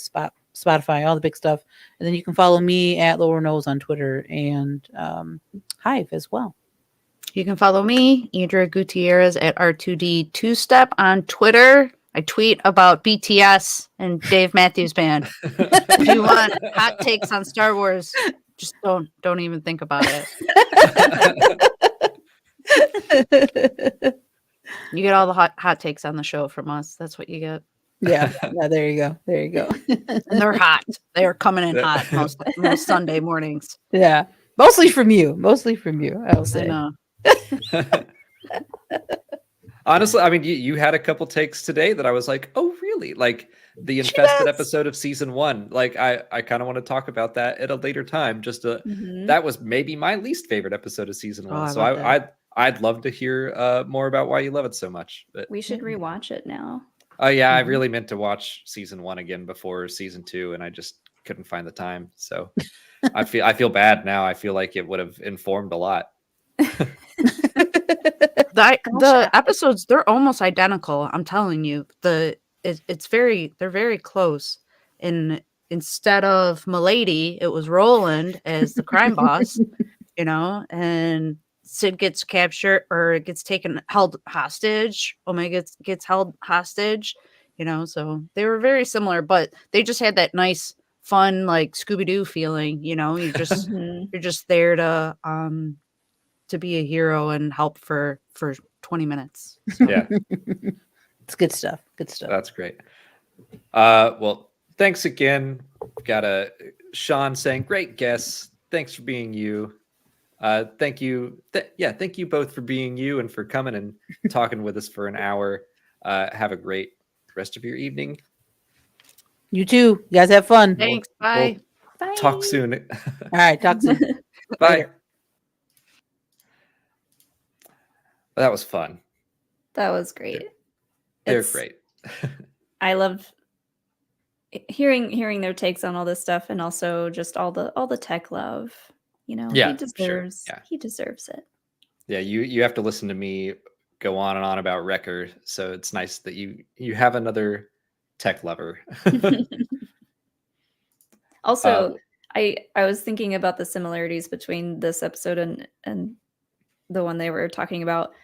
Spotify, all the big stuff. And then you can follow me at Lower Nose on Twitter and Hive as well. You can follow me, Andrea Gutierrez, at R2D Two Step on Twitter. I tweet about BTS and Dave Matthews Band. If you want hot takes on Star Wars, just don't even think about it. You get all the hot takes on the show from us. That's what you get. Yeah, there you go. And they're hot. They are coming in hot most Sunday mornings. Yeah, mostly from you. I'll say. I know. Honestly, I mean, you had a couple takes today that I was like, oh, really? Like the Infested episode of season 1. Like I kind of want to talk about that at a later time. Just that was maybe my least favorite episode of season 1. So I'd love to hear more about why you love it so much. But We should rewatch it now. oh yeah, I really meant to watch season 1 again before season 2, and I just couldn't find the time. So I feel bad now. I feel like it would have informed a lot. The episodes, they're almost identical. I'm telling you, they're very close. And instead of Milady, it was Roland as the crime boss, and Sid gets captured or gets held hostage. Omega gets held hostage, so they were very similar, but they just had that nice, fun, like Scooby-Doo feeling, you're just you're just there to be a hero and help for 20 minutes. So. Yeah. It's good stuff. Good stuff. That's great. Well, thanks again. We've got Sean saying, great guess. Thanks for being you. Thank you. Thank you both for being you and for coming and talking with us for an hour. Have a great rest of your evening. You too. You guys have fun. Thanks. Bye. Bye. Talk soon. All right. Talk soon. Bye. Later. That was fun. That was great. They're great. I love hearing their takes on all this stuff, and also just all the tech love. Yeah, he deserves. sure. Yeah. He deserves it. Yeah, you have to listen to me go on and on about Wrecker, so it's nice that you have another tech lover. Also, I was thinking about the similarities between this episode and the one they were talking about.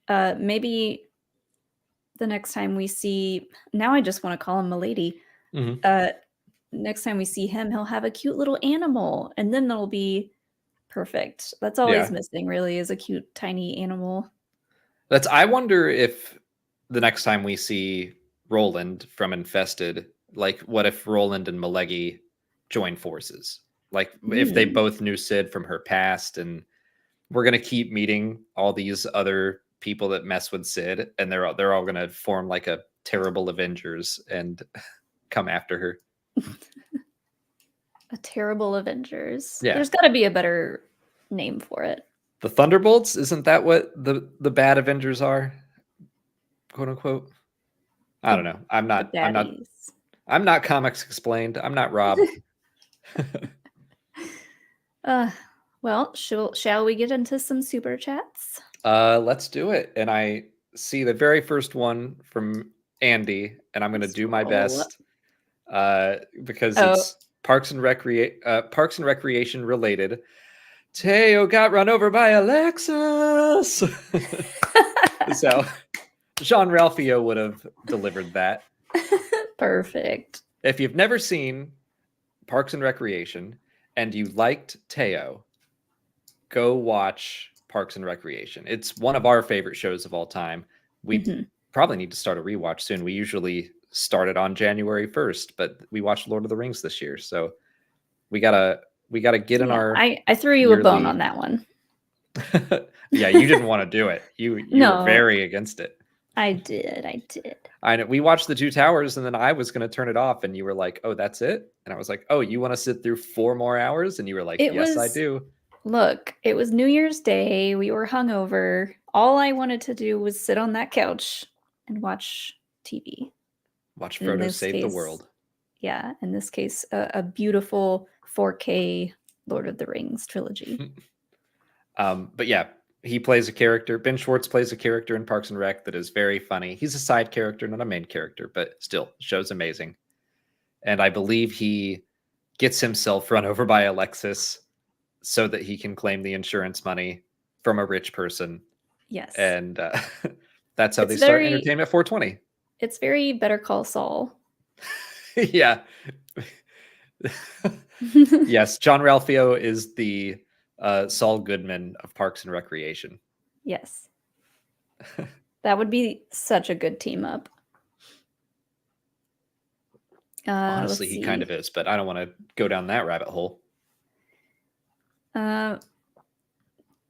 Maybe the next time we see, now I just want to call him Milady. Next time we see him, he'll have a cute little animal, and then it'll be perfect. That's always missing, really, is a cute tiny animal. I wonder if the next time we see Roland from Infested, like what if Roland and Malegi join forces? Like if they both knew Sid from her past, and we're gonna keep meeting all these other people that mess with Sid, and they're all gonna form like a terrible Avengers and come after her. A terrible Avengers. Yeah. There's got to be a better name for it. The Thunderbolts? Isn't that what the bad Avengers are? Quote unquote. I don't know. I'm not Comics Explained. I'm not Rob. Well, shall we get into some super chats? Let's do it. And I see the very first one from Andy, and I'm going to do my best because it's Parks and Recreation related. Teo got run over by Alexis. So Jean-Ralphio would have delivered that. Perfect. If you've never seen Parks and Recreation and you liked Teo, go watch Parks and Recreation. It's one of our favorite shows of all time. We probably need to start a rewatch soon. We usually start it on January 1st, but we watched Lord of the Rings this year, so we gotta get in our. I threw you a bone on that one. Yeah, you didn't want to do it. You were very against it. I did. I know. We watched The Two Towers, and then I was going to turn it off, and you were like, "Oh, that's it?" And I was like, "Oh, you want to sit through 4 more hours?" And you were like, "Yes, I do." Look, it was New Year's Day. We were hungover. All I wanted to do was sit on that couch and watch TV. Watch Frodo save the world. Yeah, in this case, a beautiful 4K Lord of the Rings trilogy. But yeah, he plays a character. Ben Schwartz plays a character in Parks and Rec that is very funny. He's a side character, not a main character, but still, show's amazing. And I believe he gets himself run over by Alexis so that he can claim the insurance money from a rich person. Yes. And that's how they start Entertainment 420. It's very Better Call Saul. Yeah. Yes, Jean-Ralphio is the Saul Goodman of Parks and Recreation. Yes. That would be such a good team up. Honestly, he kind of is, but I don't want to go down that rabbit hole.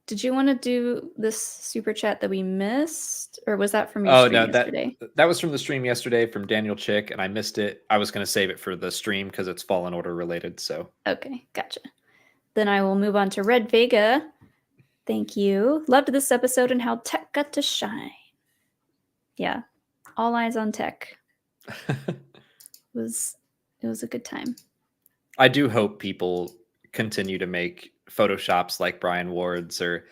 Did you want to do this super chat that we missed, or was that from your stream yesterday? That was from the stream yesterday from Daniel Chick, and I missed it. I was going to save it for the stream because it's Fallen Order related. So okay, gotcha. Then I will move on to Red Vega. Thank you. Loved this episode and how Tech got to shine. Yeah. All eyes on Tech. It was a good time. I do hope people continue to make Photoshops like Brian Ward's, or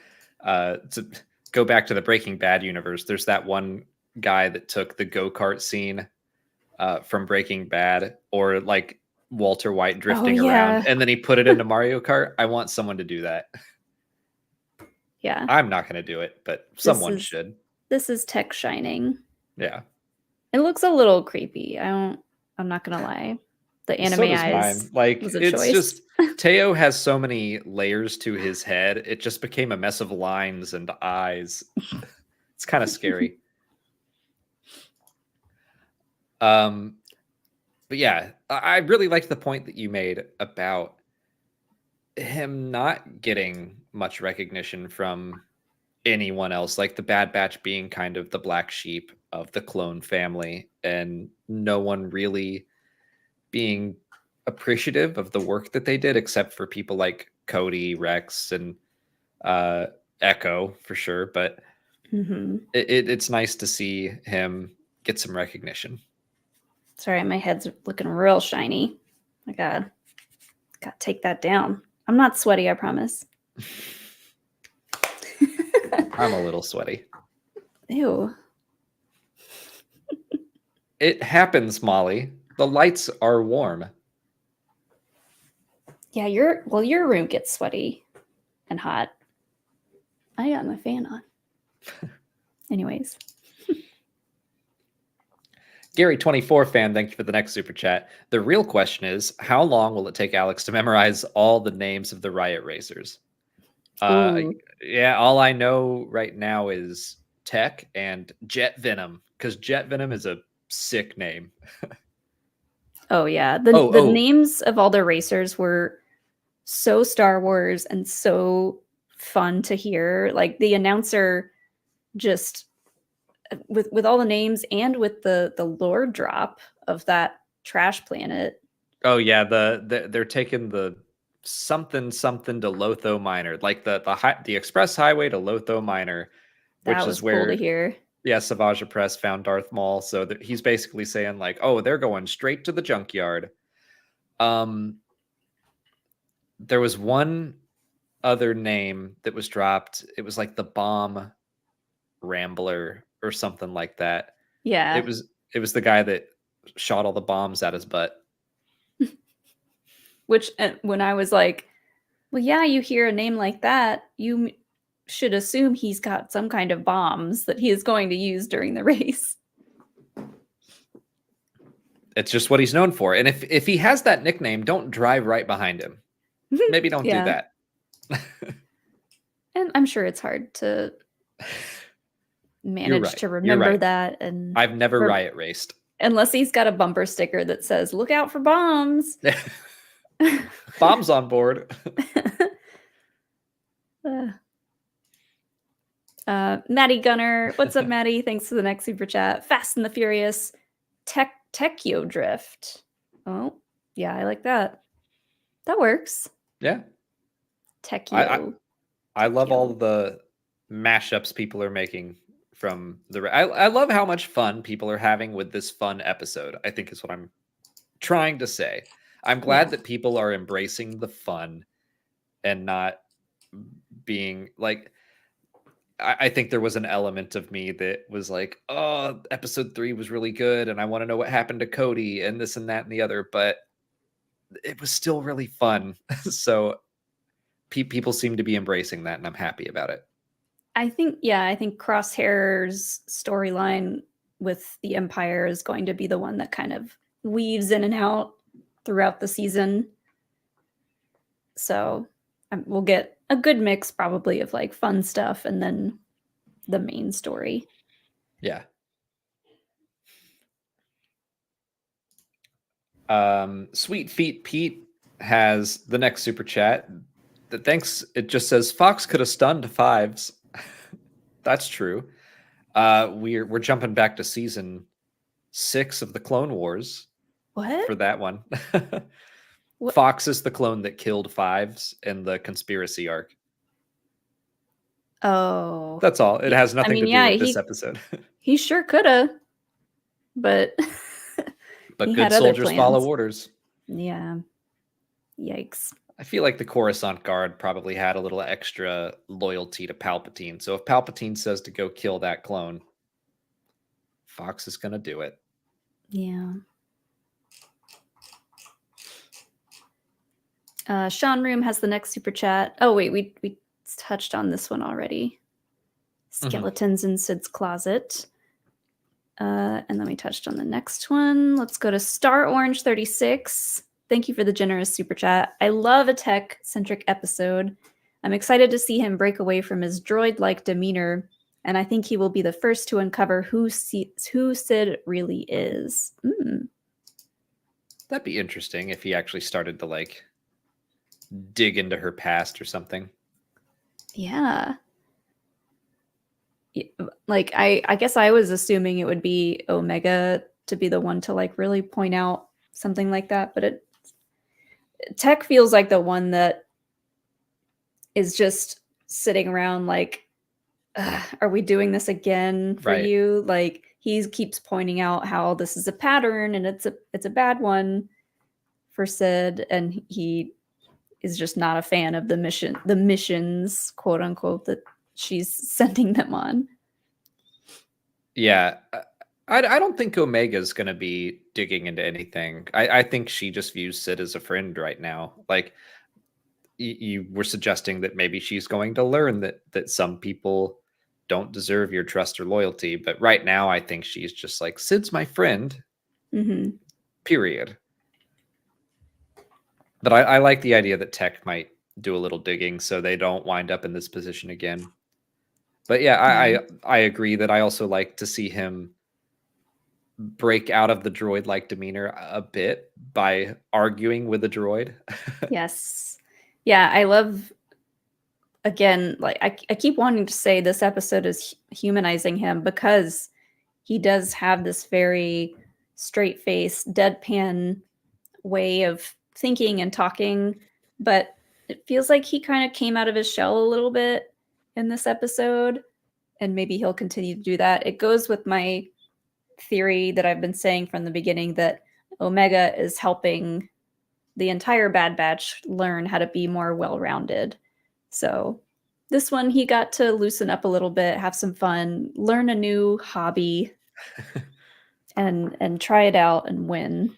to go back to the Breaking Bad universe. There's that one guy that took the go-kart scene from Breaking Bad, or like Walter White drifting around, and then he put it into Mario Kart. I want someone to do that. Yeah. I'm not going to do it, but someone should. This is Tech shining. Yeah. It looks a little creepy. I'm not going to lie. The anime eyes. Mine. Like, was a it's choice. just Teo has so many layers to his head. It just became a mess of lines and eyes. It's kind of scary. But yeah, I really liked the point that you made about him not getting much recognition from anyone else, like the Bad Batch being kind of the black sheep of the clone family, and no one really being appreciative of the work that they did, except for people like Cody, Rex, and Echo for sure. But it's nice to see him get some recognition. Sorry, my head's looking real shiny. My God, gotta take that down. I'm not sweaty, I promise. I'm a little sweaty. Ew. It happens, Molly. The lights are warm. Yeah, your room gets sweaty and hot. I got my fan on. Anyways. Gary24 fan, thank you for the next super chat. The real question is, how long will it take Alex to memorize all the names of the Riot Racers? Yeah, all I know right now is Tech and Jet Venom, because Jet Venom is a sick name. Oh yeah, the names of all the racers were so Star Wars and so fun to hear. Like the announcer just with all the names and with the lore drop of that trash planet. Oh yeah, they're taking the something to Lotho Minor, like the express highway to Lotho Minor, which That was is where cool to hear. Yeah, Savage Press found Darth Maul, so that he's basically saying like, oh, they're going straight to the junkyard. There was one other name that was dropped. It was like the Bomb Rambler or something like that. Yeah. It was the guy that shot all the bombs at his butt. Which when I was like, well, yeah, you hear a name like that, you should assume he's got some kind of bombs that he is going to use during the race. It's just what he's known for. And if he has that nickname, don't drive right behind him. Maybe don't do that. And I'm sure it's hard to manage to remember that. And I've never riot raced. Unless he's got a bumper sticker that says, look out for bombs. Bombs on board. Maddie Gunner. What's up, Maddie? Thanks for the next super chat. Fast and the Furious. Techio Drift. Oh, yeah, I like that. That works. Yeah. Techio. I love all the mashups people are making from the... I love how much fun people are having with this fun episode, I think is what I'm trying to say. I'm glad that people are embracing the fun and not being like... I think there was an element of me that was like, oh, episode 3 was really good, and I want to know what happened to Cody and this and that and the other, but it was still really fun. So people seem to be embracing that, and I'm happy about it. I think Crosshair's storyline with the Empire is going to be the one that kind of weaves in and out throughout the season. So we'll get a good mix probably of like fun stuff and then the main story. Yeah. Sweet Feet Pete has the next super chat. Thanks. It just says Fox could have stunned fives. That's true. We're jumping back to season 6 of the Clone Wars. What? For that one. Fox is the clone that killed Fives in the conspiracy arc. Oh. That's all. It has nothing to do with this episode. He sure coulda, but but he good had other soldiers follow plans. orders. Yeah. Yikes. I feel like the Coruscant Guard probably had a little extra loyalty to Palpatine. So if Palpatine says to go kill that clone, Fox is going to do it. Yeah. Sean Room has the next super chat. Oh, wait, we touched on this one already. Skeletons in Sid's closet. And then we touched on the next one. Let's go to Star Orange 36. Thank you for the generous super chat. I love a tech-centric episode. I'm excited to see him break away from his droid-like demeanor, and I think he will be the first to uncover who Sid really is. That'd be interesting if he actually started to like dig into her past or something. Yeah. Like I guess I was assuming it would be Omega to be the one to like really point out something like that, but Tech feels like the one that is just sitting around like, are we doing this again for you? Like he keeps pointing out how this is a pattern and it's a bad one for Sid, and he is just not a fan of the missions, quote unquote, that she's sending them on. Yeah. I don't think Omega's going to be digging into anything. I think she just views Sid as a friend right now. Like you were suggesting that maybe she's going to learn that some people don't deserve your trust or loyalty. But right now, I think she's just like, Sid's my friend, period. But I like the idea that Tech might do a little digging so they don't wind up in this position again. But yeah, I agree that I also like to see him break out of the droid-like demeanor a bit by arguing with the droid. Yes. Yeah, I love, again, like I keep wanting to say this episode is humanizing him because he does have this very straight-faced, deadpan way of thinking and talking, but it feels like he kind of came out of his shell a little bit in this episode, and maybe he'll continue to do that. It goes with my theory that I've been saying from the beginning that Omega is helping the entire Bad Batch learn how to be more well-rounded. So this one, he got to loosen up a little bit, have some fun, learn a new hobby, and try it out and win.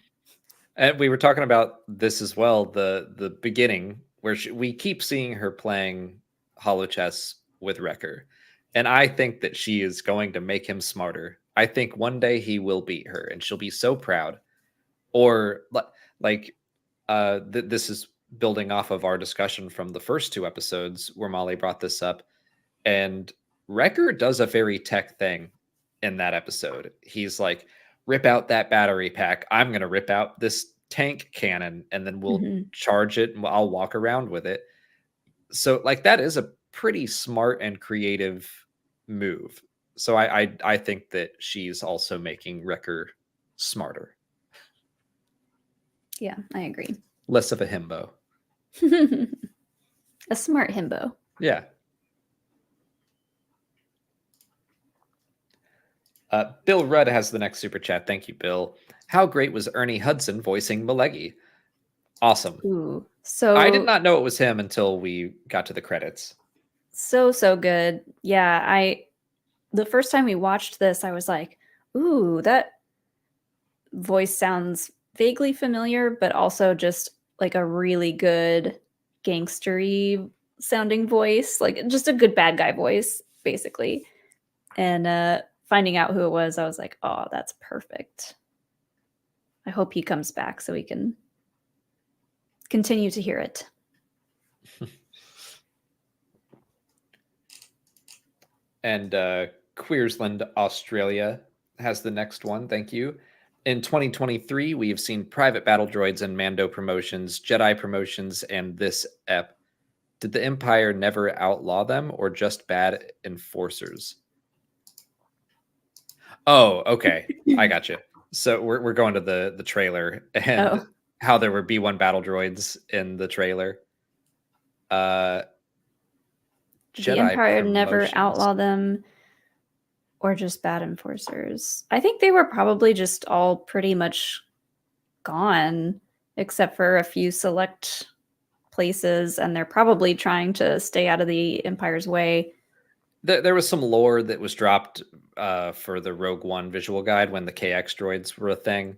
And we were talking about this as well, the beginning where we keep seeing her playing holochess with Wrecker. And I think that she is going to make him smarter. I think one day he will beat her and she'll be so proud. Or like this is building off of our discussion from the first two episodes where Molly brought this up. And Wrecker does a very Tech thing in that episode. He's like, rip out that battery pack. I'm going to rip out this tank cannon and then we'll charge it and I'll walk around with it. So like that is a pretty smart and creative move. So I think that she's also making Wrecker smarter. Yeah, I agree. Less of a himbo. A smart himbo. Yeah. Bill Rudd has the next super chat. Thank you, Bill. How great was Ernie Hudson voicing Malegi? Awesome. Ooh, so I did not know it was him until we got to the credits. So good. Yeah, the first time we watched this, I was like, ooh, that voice sounds vaguely familiar, but also just like a really good gangstery sounding voice, like just a good bad guy voice, basically. And finding out who it was, I was like, oh, that's perfect. I hope he comes back so we can continue to hear it. And Queersland, Australia has the next one. Thank you. In 2023, we have seen private battle droids and Mando promotions, Jedi promotions, and this ep. Did the Empire never outlaw them or just bad enforcers? Oh, okay. I got you. So we're going to the trailer and how there were B1 battle droids in the trailer. Did the Empire never outlaw them, or just bad enforcers? I think they were probably just all pretty much gone, except for a few select places, and they're probably trying to stay out of the Empire's way. There was some lore that was dropped for the Rogue One visual guide when the KX droids were a thing,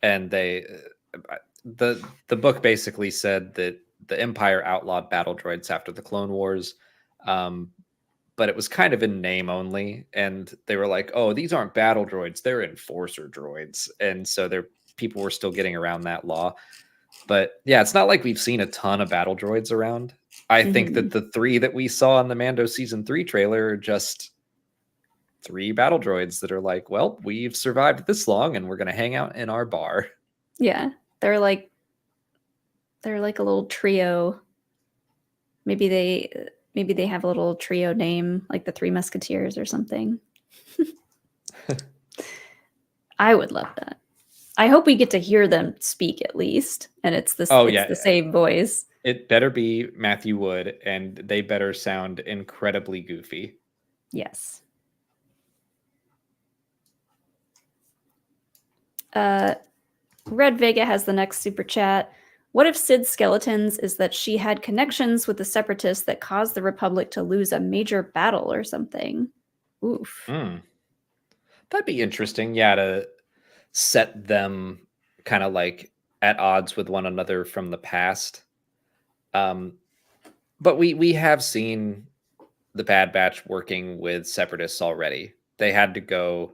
and the book basically said that the Empire outlawed battle droids after the Clone Wars, but it was kind of in name only, and they were like, "Oh, these aren't battle droids; they're enforcer droids," and so people were still getting around that law. But yeah, it's not like we've seen a ton of battle droids around. I think that the 3 that we saw in the Mando season 3 trailer are just 3 battle droids that are like, well, we've survived this long and we're going to hang out in our bar. Yeah. They're like a little trio. Maybe they have a little trio name, like the Three Musketeers or something. I would love that. I hope we get to hear them speak at least, and it's the same voice. It better be Matthew Wood, and they better sound incredibly goofy. Yes. Red Vega has the next super chat. What if Sid's skeletons is that she had connections with the Separatists that caused the Republic to lose a major battle or something? Oof. That'd be interesting, yeah, to set them kind of like at odds with one another from the past. But we have seen the Bad Batch working with Separatists already. They had to go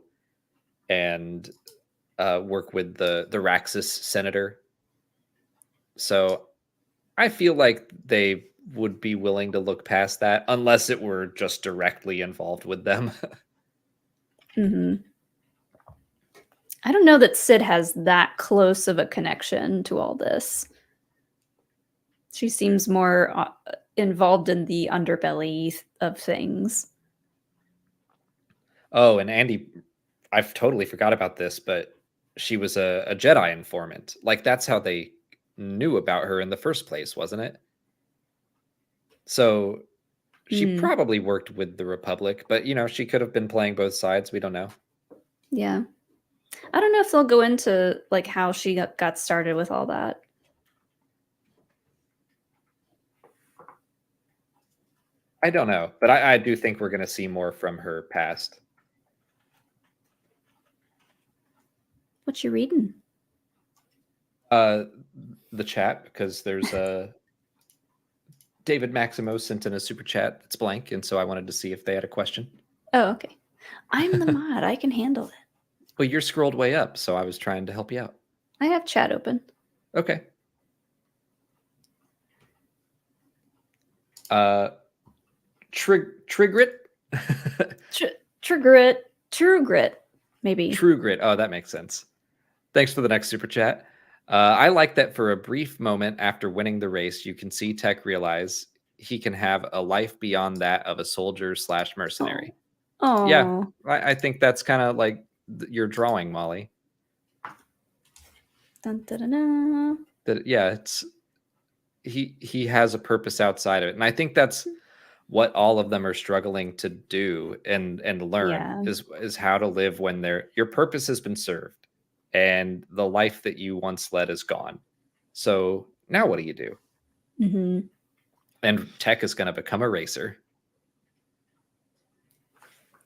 and work with the Raxus senator. So I feel like they would be willing to look past that, unless it were just directly involved with them. I don't know that Sid has that close of a connection to all this. She seems more involved in the underbelly of things. Oh, and Andy, I've totally forgot about this, but she was a Jedi informant. Like, that's how they knew about her in the first place, wasn't it? So she probably worked with the Republic, but, she could have been playing both sides. We don't know. Yeah. I don't know if they'll go into, like, how she got started with all that. I don't know, but I do think we're going to see more from her past. What you reading? The chat, because there's a David Maximo sent in a super chat that's blank, and so I wanted to see if they had a question. Oh, okay. I'm the mod. I can handle it. Well, you're scrolled way up, so I was trying to help you out. I have chat open. Okay. Trigrit? True Grit, maybe. True Grit. Oh, that makes sense. Thanks for the next super chat. I like that for a brief moment after winning the race, you can see Tech realize he can have a life beyond that of a soldier/mercenary. Oh. Yeah, I think that's kind of like your drawing, Molly. Dun, dun, dun, dun. That it's he has a purpose outside of it, and I think that's what all of them are struggling to do and learn is how to live when your purpose has been served and the life that you once led is gone. So now what do you do? And Tech is going to become a racer.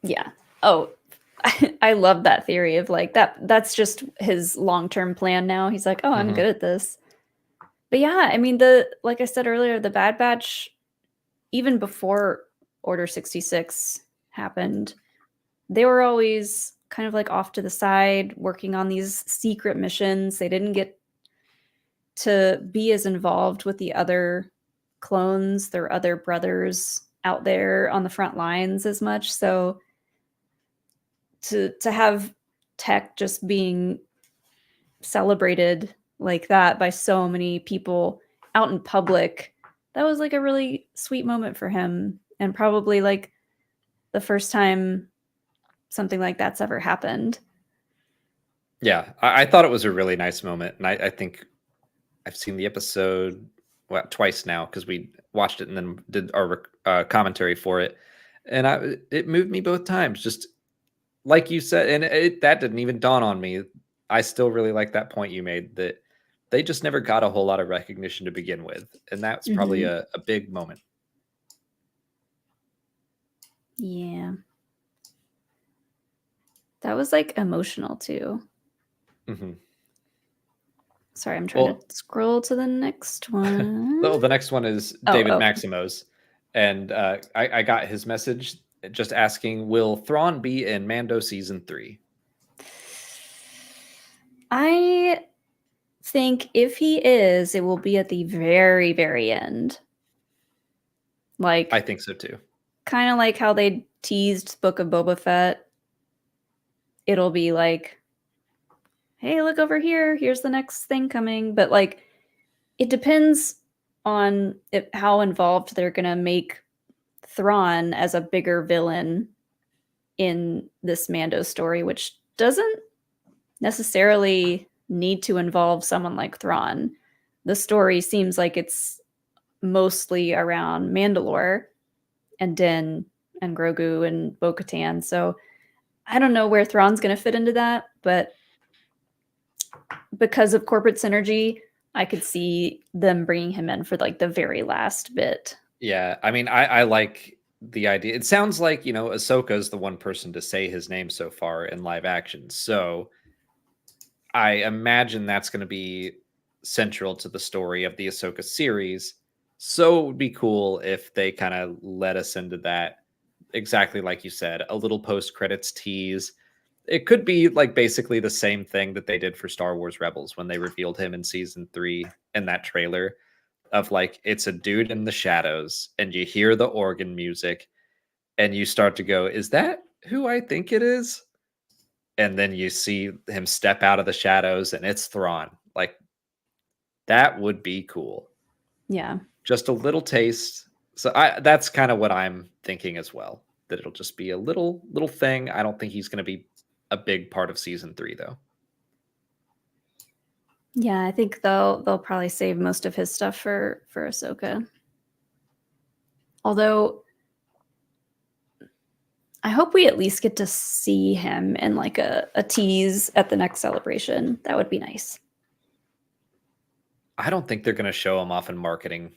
Yeah. Oh, I love that theory of like that's just his long-term plan now. He's like, oh, I'm good at this. But yeah, I mean, like I said earlier, the Bad Batch, even before Order 66 happened, they were always kind of like off to the side, working on these secret missions. They didn't get to be as involved with the other clones, their other brothers out there on the front lines as much. So to have Tech just being celebrated like that by so many people out in public, that was like a really sweet moment for him, and probably like the first time something like that's ever happened. Yeah, I thought it was a really nice moment, and I think I've seen the episode twice now because we watched it and then did our commentary for it, and it moved me both times. Just like you said, and that didn't even dawn on me. I still really like that point you made that they just never got a whole lot of recognition to begin with, and that's probably a big moment. Yeah. That was like emotional too. Mm-hmm. Sorry, I'm trying to scroll to the next one. Well, the next one is David Maximo's. And I got his message just asking, will Thrawn be in Mando Season 3? I think if he is, it will be at the very, very end. Like, I think so too. Kind of like how they teased Book of Boba Fett. It'll be like, hey, look over here. Here's the next thing coming. But like, it depends on how involved they're going to make Thrawn as a bigger villain in this Mando story, which doesn't necessarily need to involve someone like Thrawn. The story seems like it's mostly around Mandalore and Din and Grogu and Bo-Katan. So I don't know where Thrawn's going to fit into that, but because of corporate synergy, I could see them bringing him in for like the very last bit. Yeah, I mean, I like the idea. It sounds like, Ahsoka is the one person to say his name so far in live action. So I imagine that's going to be central to the story of the Ahsoka series. So it would be cool if they kind of let us into that. Exactly like you said, a little post-credits tease. It could be like basically the same thing that they did for Star Wars Rebels when they revealed him in Season 3 in that trailer of like, it's a dude in the shadows and you hear the organ music and you start to go, is that who I think it is? And then you see him step out of the shadows and it's Thrawn. Like, that would be cool. Yeah. Just a little taste. So that's kind of what I'm thinking as well, that it'll just be a little thing. I don't think he's going to be a big part of Season 3 though. Yeah, I think they'll probably save most of his stuff for Ahsoka. Although I hope we at least get to see him in like a tease at the next celebration. That would be nice. I don't think they're going to show him off in marketing.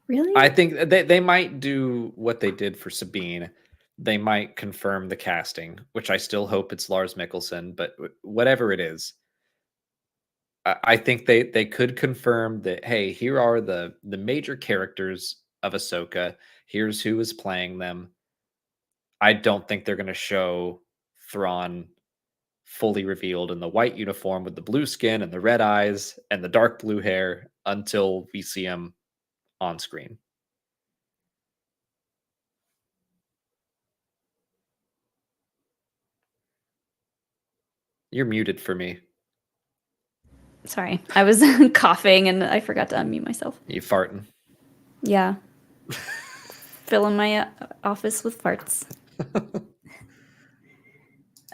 Really? I think they might do what they did for Sabine. They might confirm the casting, which I still hope it's Lars Mikkelsen, but whatever it is, I think they could confirm that, hey, here are the major characters of Ahsoka. Here's who is playing them. I don't think they're going to show Thrawn fully revealed in the white uniform with the blue skin and the red eyes and the dark blue hair until we see him on screen. You're muted for me. Sorry, I was coughing and I forgot to unmute myself. You farting? Yeah. Filling my office with farts.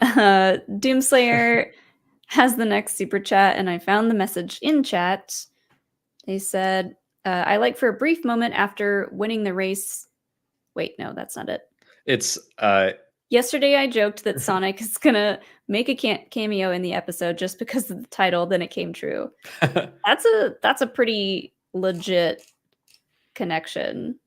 Doomslayer has the next super chat, and I found the message in chat. They said, I like for a brief moment after winning the race. Wait, no, that's not it. It's yesterday I joked that Sonic is gonna make a cameo in the episode just because of the title, then it came true. That's a pretty legit connection.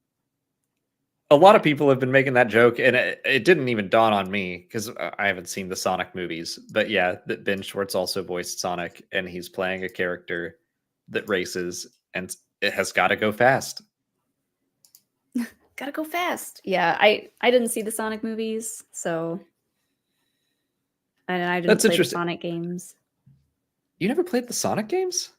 A lot of people have been making that joke, and it didn't even dawn on me because I haven't seen the Sonic movies. But yeah, that Ben Schwartz also voiced Sonic, and he's playing a character that races, and it has got to go fast. Gotta go fast. Yeah, I didn't see the Sonic movies, so and I didn't play the Sonic games. You never played the Sonic games?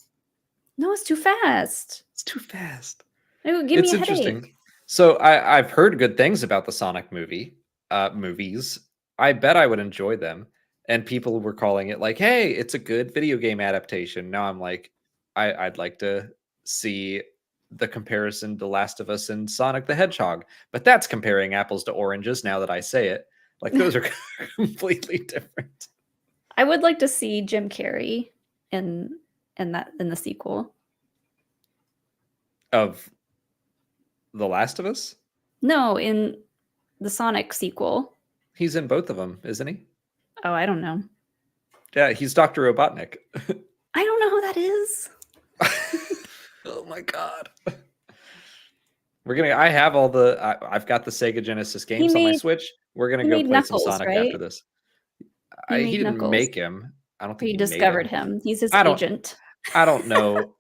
No, it's too fast. It's too fast. It would give me a headache. So I've heard good things about the Sonic movies. I bet I would enjoy them. And people were calling it like, hey, it's a good video game adaptation. Now I'm like, I'd like to see the comparison to Last of Us and Sonic the Hedgehog. But that's comparing apples to oranges now that I say it. Like, those are completely different. I would like to see Jim Carrey in the sequel. Of The Last of Us? No, in the Sonic sequel. He's in both of them, isn't he? Oh, I don't know. Yeah, he's Dr. Robotnik. I don't know who that is. Oh my god. I have I've got the Sega Genesis games on my Switch. We're gonna go play Knuckles, some Sonic right? after this. He Didn't Knuckles. make him. I don't think He he discovered made him. him. He's his I don't- agent. I don't know.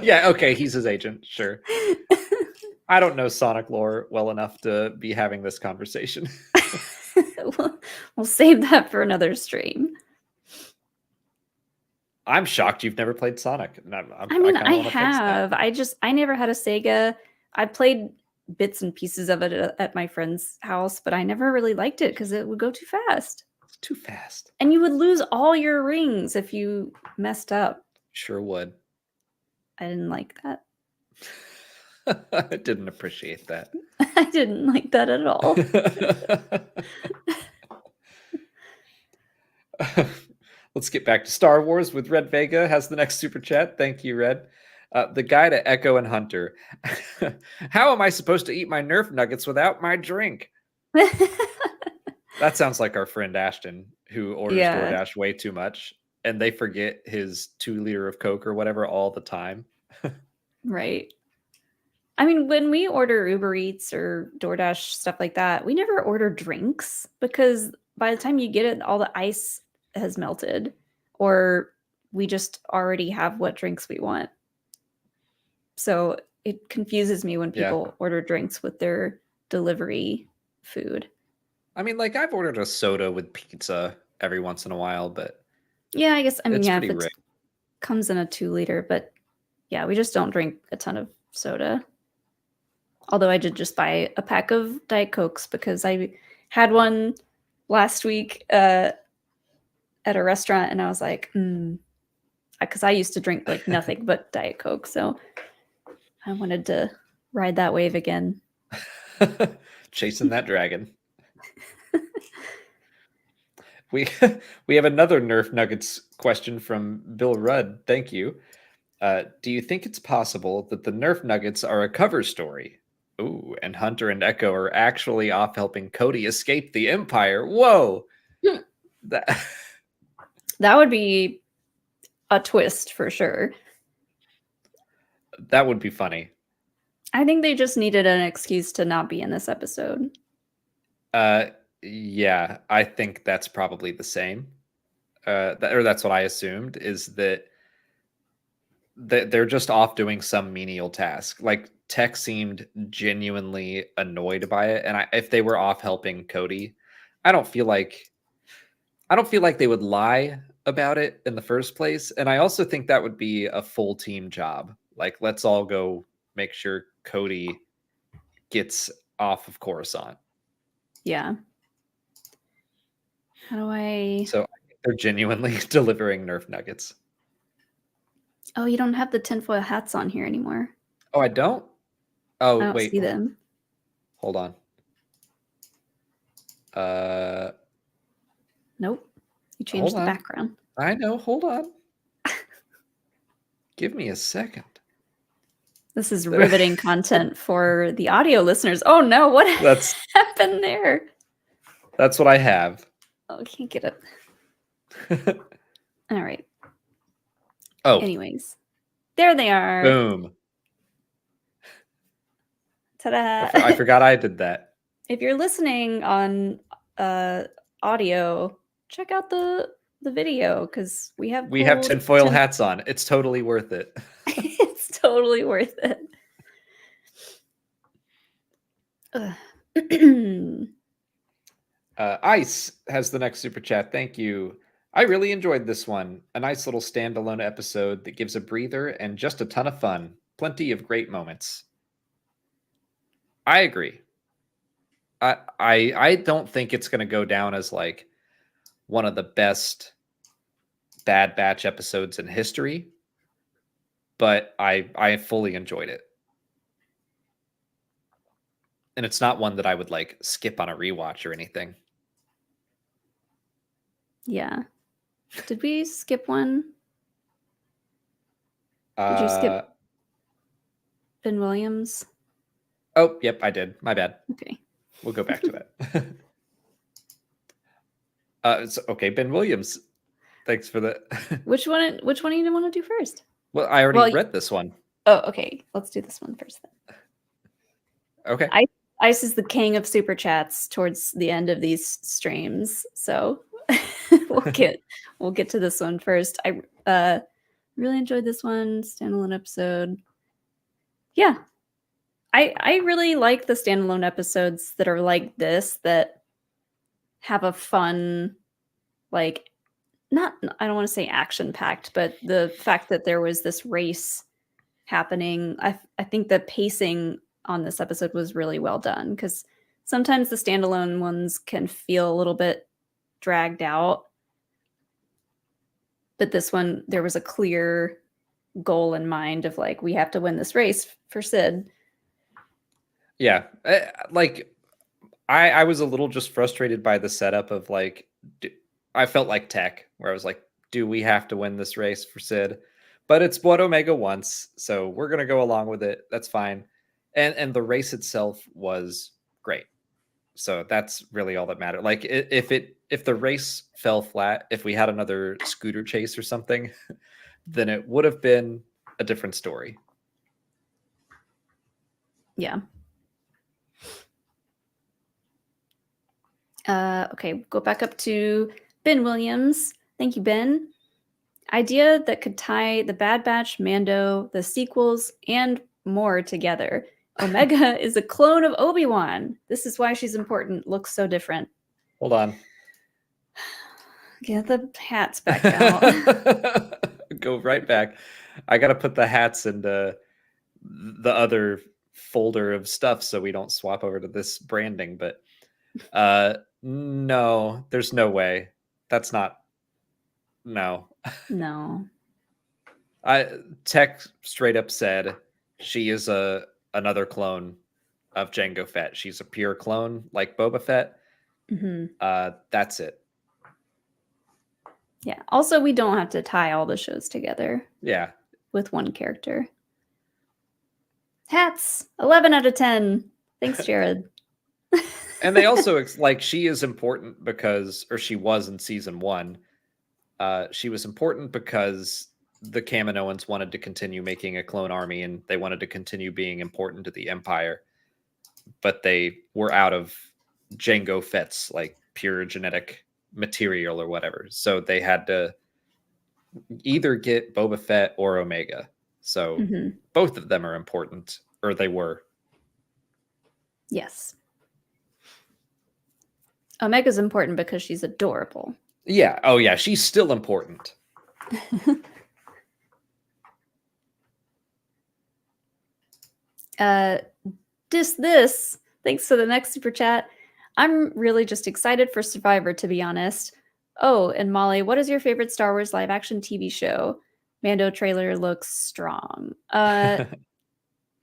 Yeah, okay, he's his agent, sure. I don't know Sonic lore well enough to be having this conversation. We'll save that for another stream. I'm shocked you've never played Sonic. I have. I never had a Sega. I played bits and pieces of it at my friend's house, but I never really liked it because it would go too fast. It's too fast. And you would lose all your rings if you messed up. Sure would. I didn't like that. I didn't appreciate that. I didn't like that at all. Let's get back to Star Wars with Red Vega has the next super chat. Thank you, Red. The guy to Echo and Hunter. How am I supposed to eat my Nerf nuggets without my drink? That sounds like our friend Ashton, who orders DoorDash way too much, and they forget his 2 liter of Coke or whatever all the time. Right. I mean, when we order Uber Eats or DoorDash, stuff like that, we never order drinks because by the time you get it, all the ice has melted, or we just already have what drinks we want. So it confuses me when people order drinks with their delivery food. I mean, like, I've ordered a soda with pizza every once in a while, but yeah, I guess, I mean, it's yeah, pretty if rare. it comes in a 2 liter, but yeah, we just don't drink a ton of soda. Although I did just buy a pack of Diet Cokes because I had one last week at a restaurant, and I was like, because I used to drink like nothing but Diet Coke, so I wanted to ride that wave again. Chasing that dragon. We have another Nerf Nuggets question from Bill Rudd. Thank you. Do you think it's possible that the Nerf Nuggets are a cover story? Ooh, and Hunter and Echo are actually off helping Cody escape the Empire. Whoa. That would be a twist for sure. That would be funny. I think they just needed an excuse to not be in this episode. Yeah, I think that's probably the same. Or that's what I assumed, is that they're just off doing some menial task. Like, Tech seemed genuinely annoyed by it, and if they were off helping Cody, I don't feel like they would lie about it in the first place. And I also think that would be a full team job. Like, let's all go make sure Cody gets off of Coruscant. Yeah. How do I... So I think they're genuinely delivering Nerf Nuggets. Oh, you don't have the tinfoil hats on here anymore. Oh, I don't? Oh, I don't wait. see them. Hold on. Nope. You changed the background. I know. Hold on. Give me a second. This is riveting content for the audio listeners. Oh no, what happened there? That's what I have. Oh, I can't get it. All right. Oh. Anyways. There they are. Boom. Ta-da. I forgot I did that. If you're listening on audio, check out the video because we have tinfoil hats on. It's totally worth it. It's totally worth it. Ice has the next super chat. Thank you. I really enjoyed this one. A nice little standalone episode that gives a breather and just a ton of fun. Plenty of great moments. I agree. I don't think it's going to go down as like one of the best Bad Batch episodes in history, but I fully enjoyed it. And it's not one that I would like skip on a rewatch or anything. Yeah. Did we skip one? Did you skip? Ben Williams? Oh, yep, I did. My bad. Okay. We'll go back to that. It's okay, Ben Williams. Thanks for the. Which one do you want to do first? Well, I already read this one. Oh, okay. Let's do this one first then. Okay. Ice is the king of super chats towards the end of these streams, so we'll get to this one first. I really enjoyed this one, standalone episode. Yeah, I really like the standalone episodes that are like this, that have a fun, like, not, I don't want to say action packed, but the fact that there was this race happening, I think the pacing on this episode was really well done, because sometimes the standalone ones can feel a little bit dragged out, but this one, there was a clear goal in mind of like, we have to win this race for Sid. Yeah, like I was a little just frustrated by the setup of like, I felt like Tech, where I was like, do we have to win this race for Sid? But it's what Omega wants, so we're gonna go along with it. That's fine. And the race itself was great. So that's really all that mattered. Like if the race fell flat, if we had another scooter chase or something, then it would have been a different story. Yeah. Okay, go back up to Ben Williams. Thank you, Ben. Idea that could tie the Bad Batch, Mando, the sequels, and more together. Omega is a clone of Obi-Wan. This is why she's important. Looks so different. Hold on. Get the hats back out. Go right back. I got to put the hats in the other folder of stuff so we don't swap over to this branding. But no, there's no way. That's not. No. No. Tech straight up said she is another clone of Jango Fett. She's a pure clone like Boba Fett. Mm-hmm. That's it. Yeah. Also, we don't have to tie all the shows together. Yeah. With one character. Hats. 11 out of 10. Thanks, Jared. And they also, like, she is important because, or she was in season 1. She was important because the Kaminoans wanted to continue making a clone army, and they wanted to continue being important to the Empire. But they were out of Jango Fett's, like, pure genetic material or whatever. So they had to either get Boba Fett or Omega. So both of them are important, or they were. Yes. Omega's important because she's adorable. Yeah. Oh, yeah. She's still important. This. Thanks for the next super chat. I'm really just excited for Survivor, to be honest. Oh, and Molly, what is your favorite Star Wars live action TV show? Mando trailer looks strong.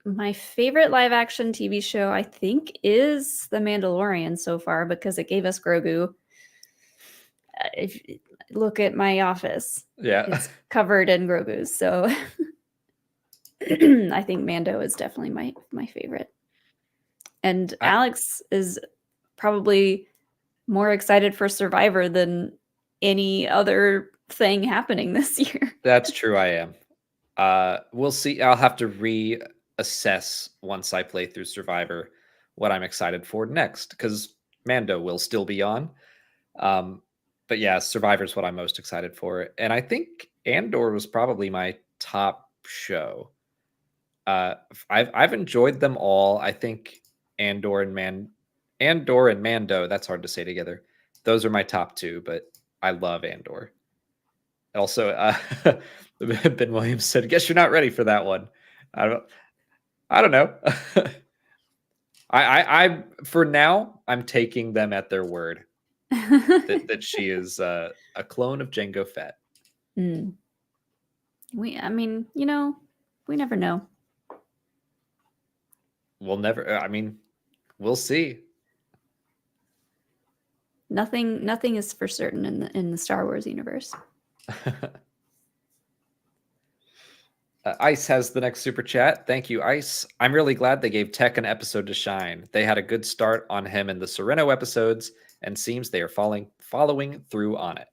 My favorite live action TV show, I think, is The Mandalorian so far, because it gave us Grogu. If you look at my office, it's covered in Grogu's. So I think Mando is definitely my favorite. And Alex is probably more excited for Survivor than any other thing happening this year. That's true. I am. We'll see. I'll have to reassess once I play through Survivor what I'm excited for next, because Mando will still be on. But yeah, Survivor is what I'm most excited for. And I think Andor was probably my top show. I've enjoyed them all. I think Andor and Mando, that's hard to say together. Those are my top 2, but I love Andor. Also, Ben Williams said, "Guess you're not ready for that one." I don't know. I for now, I'm taking them at their word that she is a clone of Jango Fett. We never know. We'll see. Nothing is for certain in the Star Wars universe. Ice has the next super chat. Thank you, Ice. I'm really glad they gave Tech an episode to shine. They had a good start on him in the Sereno episodes, and seems they are following through on it.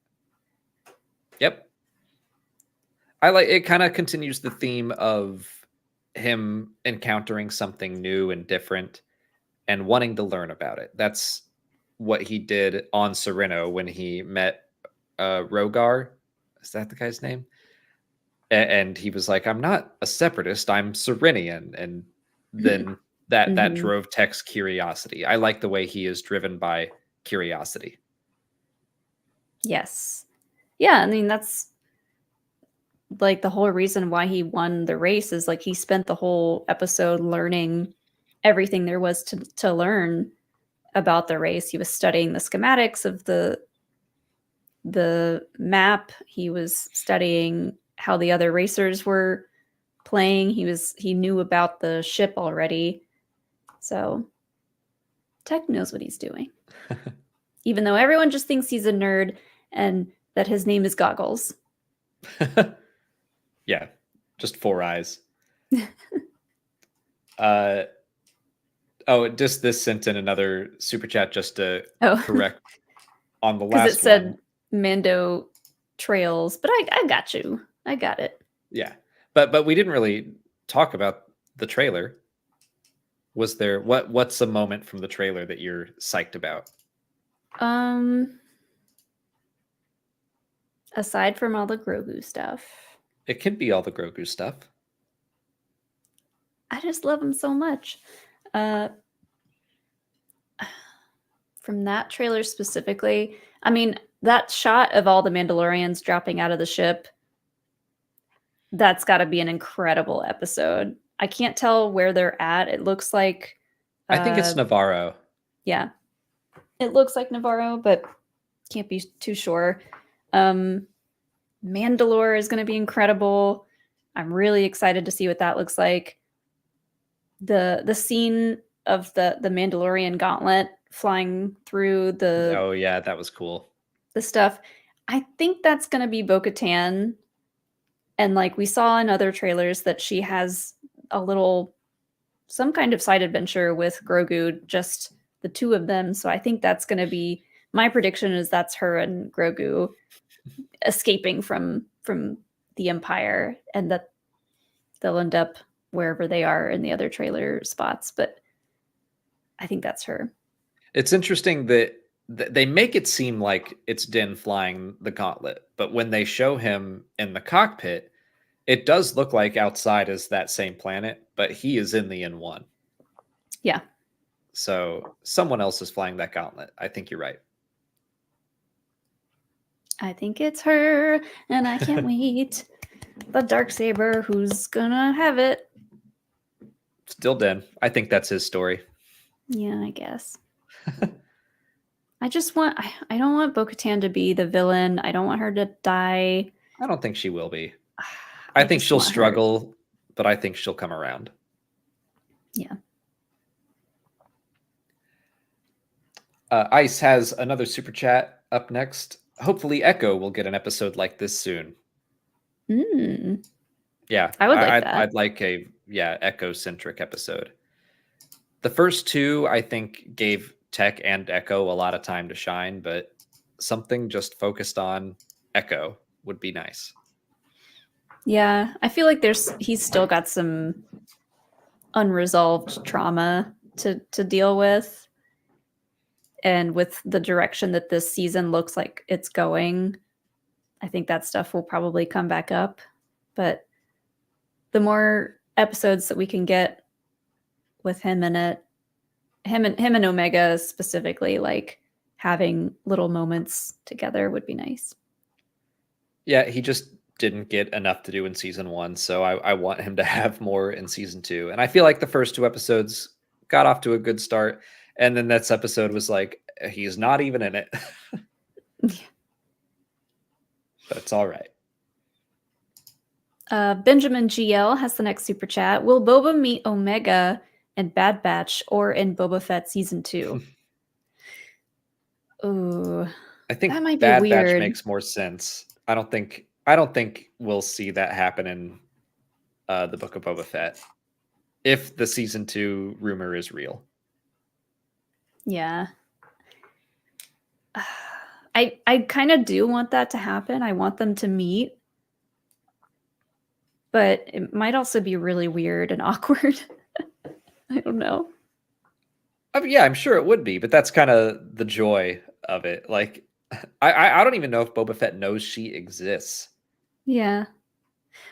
Yep. I like it. Kind of continues the theme of him encountering something new and different and wanting to learn about it. That's what he did on Sereno when he met Rogar. Is that the guy's name? And he was like, I'm not a separatist, I'm Serenian. And then that drove Tech's curiosity. I like the way he is driven by curiosity. Yes. Yeah, I mean, that's like the whole reason why he won the race is like he spent the whole episode learning everything there was to learn about the race. He was studying the schematics of the map. He was studying how the other racers were playing. He knew about the ship already. So Tech knows what he's doing. Even though everyone just thinks he's a nerd and that his name is Goggles. Yeah, just 4 eyes. Just this sent in another super chat just to correct on the last one. Because it said Mando Trails, but I got you. I got it. Yeah, but we didn't really talk about the trailer. Was there what's a moment from the trailer that you're psyched about? Aside from all the Grogu stuff. It can be all the Grogu stuff. I just love him so much. From that trailer specifically, I mean, that shot of all the Mandalorians dropping out of the ship, that's got to be an incredible episode. I can't tell where they're at. It looks like... I think it's Navarro. Yeah. It looks like Navarro, but can't be too sure. Mandalore is going to be incredible. I'm really excited to see what that looks like. The scene of the Mandalorian gauntlet flying through the... Oh, yeah, that was cool. The stuff. I think that's going to be Bo-Katan. And like we saw in other trailers that she has some kind of side adventure with Grogu, just the two of them. So I think that's going to be... My prediction is that's her and Grogu escaping from the Empire, and that they'll end up wherever they are in the other trailer spots. But I think that's her. It's interesting that they make it seem like it's Din flying the gauntlet, but when they show him in the cockpit, it does look like outside is that same planet, but he is in the N1. Yeah. So someone else is flying that gauntlet. I think you're right. I think it's her, and I can't wait. The Darksaber, who's gonna have it? Still Din. I think that's his story. Yeah, I guess. I don't want Bo-Katan to be the villain. I don't want her to die. I don't think she will be. I think she'll struggle, but I think she'll come around. Yeah. Ice has another super chat up next. Hopefully Echo will get an episode like this soon. Yeah. I would like that. I'd like a Echo-centric episode. The first 2, I think, gave Tech and Echo a lot of time to shine, but something just focused on Echo would be nice. Yeah, I feel like he's still got some unresolved trauma to deal with. And with the direction that this season looks like it's going, I think that stuff will probably come back up. But the more episodes that we can get with him in it, him and Omega specifically, like having little moments together would be nice. Yeah, he just didn't get enough to do in season 1, so I want him to have more in season 2. And I feel like the first 2 episodes got off to a good start, and then this episode was like, he's not even in it. But it's all right. Benjamin GL has the next super chat. Will Boba meet Omega in Bad Batch or in Boba Fett season 2? Ooh, I think that might Bad be weird. Batch makes more sense. I don't think we'll see that happen in the Book of Boba Fett, if the season 2 rumor is real. Yeah. I kind of do want that to happen. I want them to meet. But it might also be really weird and awkward. I don't know. I mean, yeah, I'm sure it would be, but that's kind of the joy of it. Like, I don't even know if Boba Fett knows she exists. Yeah.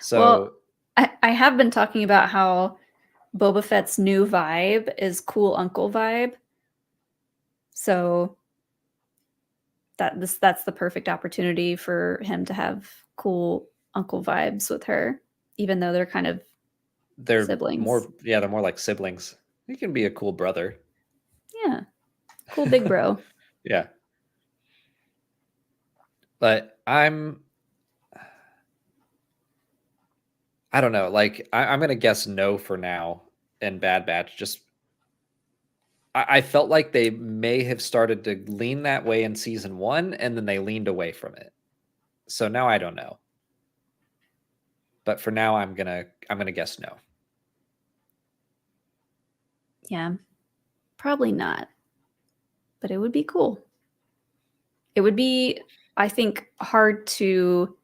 So well, I have been talking about how Boba Fett's new vibe is cool uncle vibe. So that's the perfect opportunity for him to have cool uncle vibes with her, even though they're kind of siblings. They're more like siblings. He can be a cool brother. Yeah. Cool big bro. Yeah. But I don't know. Like, I'm going to guess no for now in Bad Batch. Just, I felt like they may have started to lean that way in season 1, and then they leaned away from it. So now I don't know. But for now, I'm gonna guess no. Yeah, probably not. But it would be cool. It would be, I think, hard to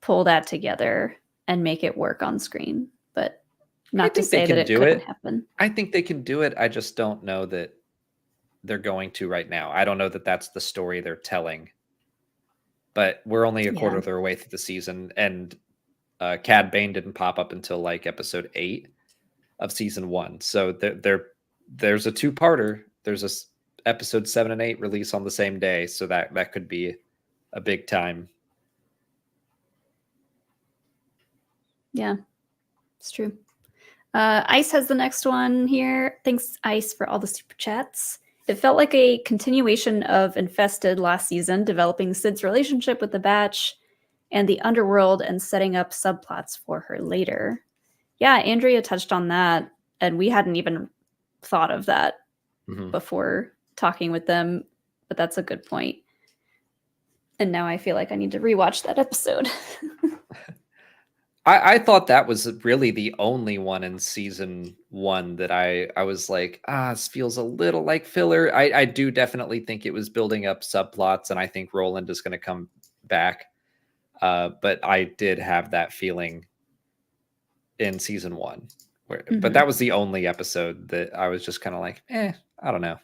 pull that together and make it work on screen. But not to say that it couldn't happen. I think they can do it. I just don't know that they're going to right now. I don't know that that's the story they're telling. But we're only a quarter of their way through the season, and Cad Bane didn't pop up until like episode 8 of season 1. So there's a 2-parter. There's a episode 7 and 8 release on the same day, so that could be a big time. Yeah, it's true. Ice has the next one here. Thanks, Ice, for all the super chats. It felt like a continuation of Infested last season, developing Sid's relationship with the Batch and the underworld and setting up subplots for her later. Yeah, Andrea touched on that, and we hadn't even thought of that before talking with them, but that's a good point. And now I feel like I need to rewatch that episode. I thought that was really the only one in season 1 that I was like, this feels a little like filler. I do definitely think it was building up subplots, and I think Roland is going to come back. But I did have that feeling in season 1. But that was the only episode that I was just kind of like, I don't know.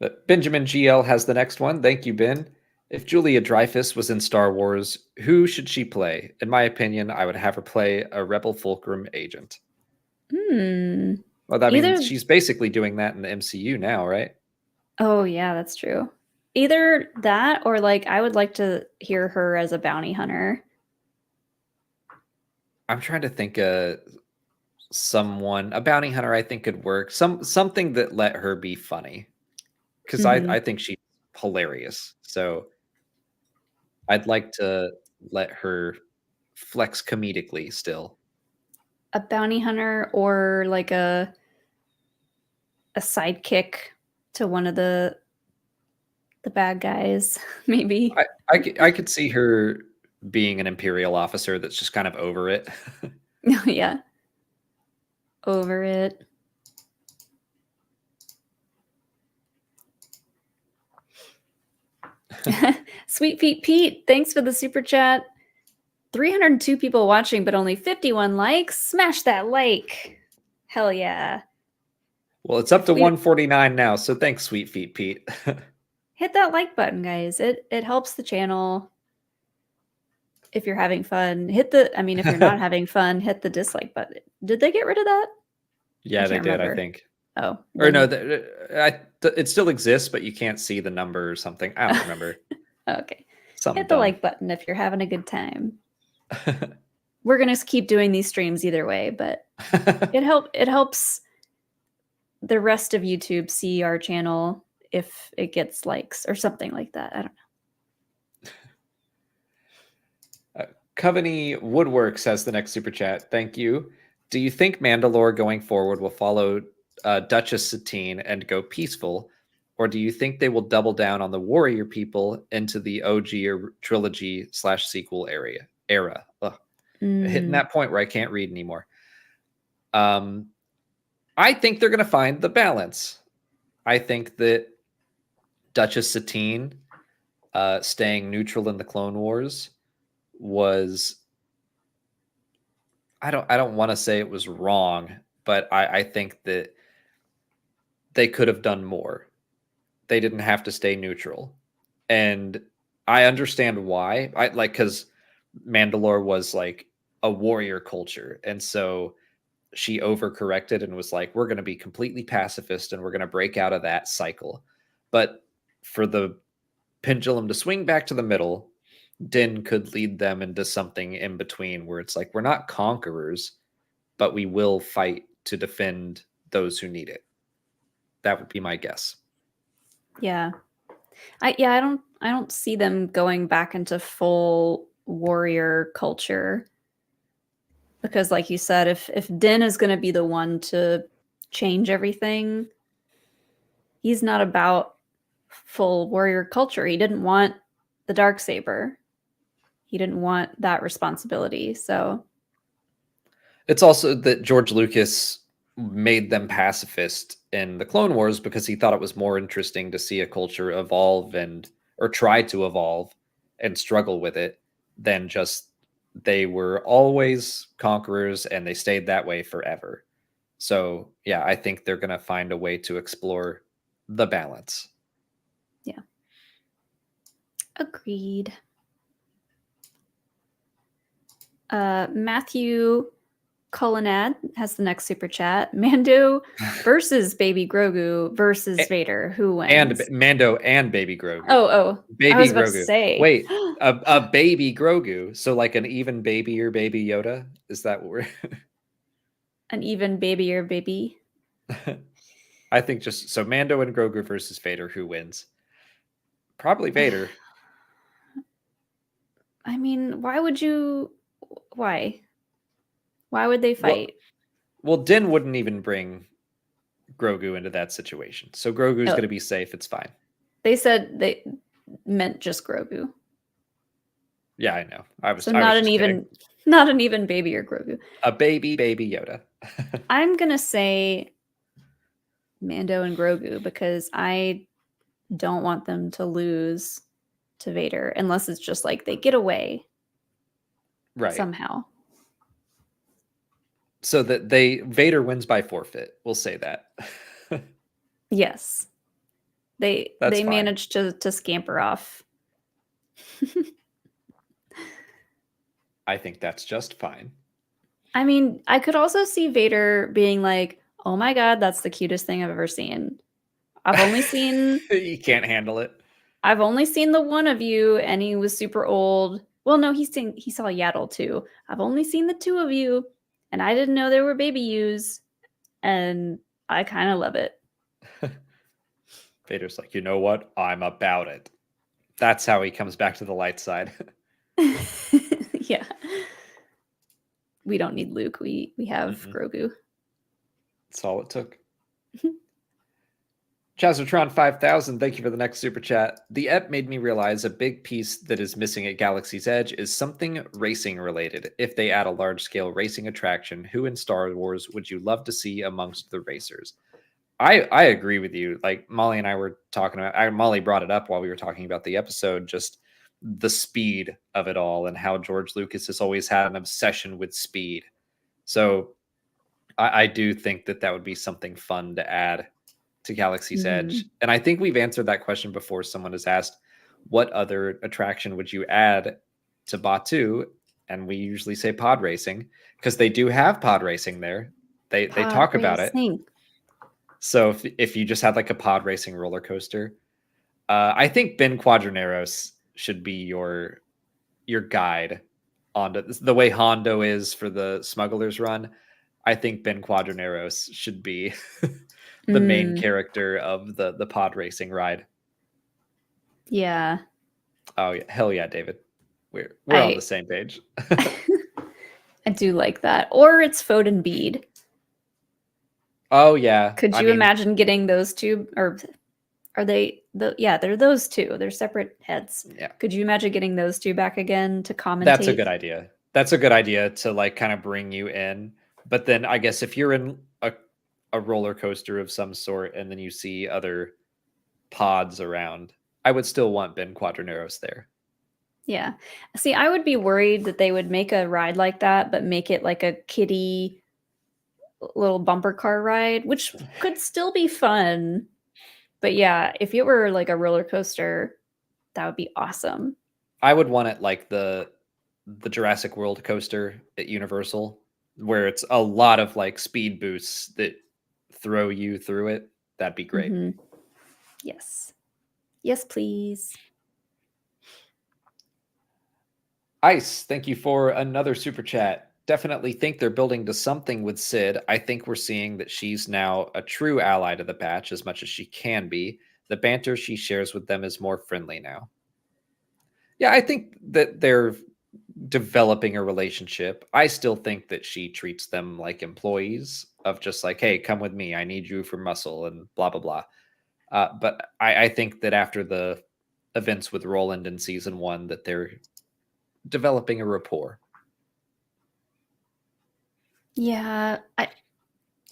But Benjamin GL has the next one. Thank you, Ben. If Julia Dreyfus was in Star Wars, who should she play? In my opinion, I would have her play a Rebel Fulcrum agent. Well, that means she's basically doing that in the MCU now, right? Oh, yeah, that's true. Either that or like I would like to hear her as a bounty hunter. I'm trying to think of a bounty hunter I think could work. Something that let her be funny. Because I think she's hilarious. So I'd like to let her flex comedically still. A bounty hunter or like a sidekick to one of the bad guys, maybe. I could see her being an Imperial officer that's just kind of over it. Yeah. Over it. Sweet Feet Pete, thanks for the super chat. 302 people watching, but only 51 likes. Smash that like. Hell yeah. Well, it's up to 149 now, so thanks, Sweet Feet Pete. Hit that like button, guys. It helps the channel. If you're having fun, if you're not having fun, hit the dislike button. Did they get rid of that? Yeah, they did, I think. Oh. Or no, it still exists, but you can't see the number or something. I don't remember. Okay. Hit the like button if you're having a good time. We're going to keep doing these streams either way, but it helps the rest of YouTube see our channel if it gets likes or something like that. I don't know. Coveney Woodworks has the next super chat. Thank you. Do you think Mandalore going forward will follow Duchess Satine and go peaceful, or do you think they will double down on the warrior people into the OG or trilogy / sequel era? Ugh. Hitting that point where I can't read anymore. I think they're going to find the balance. I think that Duchess Satine staying neutral in the Clone Wars was, I don't want to say it was wrong, but I think that they could have done more. They didn't have to stay neutral. And I understand why. Because Mandalore was like a warrior culture. And so she overcorrected and was like, we're going to be completely pacifist and we're going to break out of that cycle. But for the pendulum to swing back to the middle, Din could lead them into something in between where it's like, we're not conquerors, but we will fight to defend those who need it. That would be my guess. Yeah. I don't see them going back into full warrior culture. Because like you said, if Din is going to be the one to change everything, he's not about full warrior culture. He didn't want the Darksaber. He didn't want that responsibility. So it's also that George Lucas made them pacifist in the Clone Wars because he thought it was more interesting to see a culture evolve or try to evolve and struggle with it than just they were always conquerors and they stayed that way forever. So yeah, I think they're going to find a way to explore the balance. Yeah. Agreed. Matthew Culinad has the next super chat. Mando versus Baby Grogu versus Vader. Who wins? And Mando and Baby Grogu. Oh, Baby I was about Grogu. to say. Wait, a baby Grogu. So like an even baby or baby Yoda? Is that what we're... An even baby or baby? I think just... So Mando and Grogu versus Vader. Who wins? Probably Vader. I mean, why would you... Why? Why would they fight? Well, Din wouldn't even bring Grogu into that situation. So Grogu's going to be safe. It's fine. They said they meant just Grogu. Yeah, I know. I was not an even baby or Grogu. A baby Yoda. I'm going to say Mando and Grogu because I don't want them to lose to Vader unless it's just like they get away. Right. Somehow. So that Vader wins by forfeit. We'll say that. Yes. They managed to scamper off. I think that's just fine. I mean, I could also see Vader being like, oh my God, that's the cutest thing I've ever seen. I've only seen... You can't handle it. I've only seen the one of you, and he was super old. Well, no, he saw Yaddle too. I've only seen the two of you, and I didn't know there were baby yous, and I kind of love it. Vader's like, you know what? I'm about it. That's how he comes back to the light side. Yeah. We don't need Luke. We have Grogu. That's all it took. Chazotron 5000, thank you for the next super chat. The ep made me realize a big piece that is missing at Galaxy's Edge is something racing related. If they add a large scale racing attraction, who in Star Wars would you love to see amongst the racers? I agree with you. Like Molly and I were talking about, Molly brought it up while we were talking about the episode, just the speed of it all and how George Lucas has always had an obsession with speed. So I do think that would be something fun to add to Galaxy's Edge. And I think we've answered that question before. Someone has asked, what other attraction would you add to Batuu? And we usually say pod racing because they do have pod racing there. They talk about it. So if you just had like a pod racing roller coaster, I think Ben Quadraneros should be your guide on the way Hondo is for the Smuggler's Run. I think Ben Quadraneros should be the main character of the pod racing ride. Yeah. Oh yeah, hell yeah, David. We're on the same page. I do like that. Or it's Foden Bede. Oh yeah. Could you imagine getting those two, or Are they yeah, they're those two. They're separate heads. Yeah. Could you imagine getting those two back again to commentate? That's a good idea. That's a good idea to like kind of bring you in. But then I guess if you're in a roller coaster of some sort and then you see other pods around, I would still want Ben Quadraneros there. Yeah. See, I would be worried that they would make a ride like that, but make it like a kiddie little bumper car ride, which could still be fun. But yeah, if it were like a roller coaster, that would be awesome. I would want it like the Jurassic World coaster at Universal, where it's a lot of like speed boosts that throw you through it. That'd be great. Mm-hmm. Yes. Yes, please. Ice, thank you for another super chat. Definitely think they're building to something with Sid. I think we're seeing that she's now a true ally to the batch as much as she can be. The banter she shares with them is more friendly now. Yeah, I think that they're developing a relationship. I still think that she treats them like employees of just like, hey, come with me. I need you for muscle and blah, blah, blah. But I think that after the events with Roland in season 1, that they're developing a rapport. Yeah,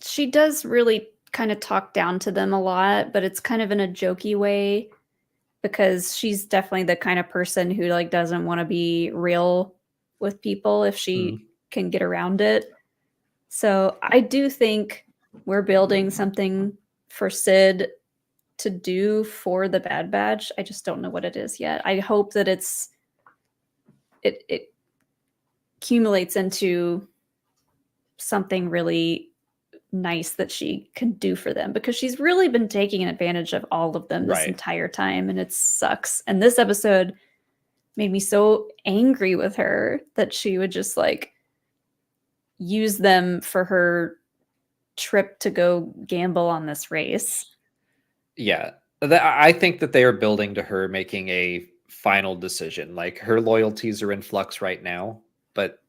she does really kind of talk down to them a lot, but it's kind of in a jokey way because she's definitely the kind of person who like doesn't want to be real with people if she can get around it. So I do think we're building something for Sid to do for the Bad Batch. I just don't know what it is yet. I hope that it accumulates into something really nice that she can do for them, because she's really been taking advantage of all of them this entire time, and it sucks. And this episode made me so angry with her that she would just like use them for her trip to go gamble on this race. Yeah, I think that they are building to her making a final decision. Like, her loyalties are in flux right now, but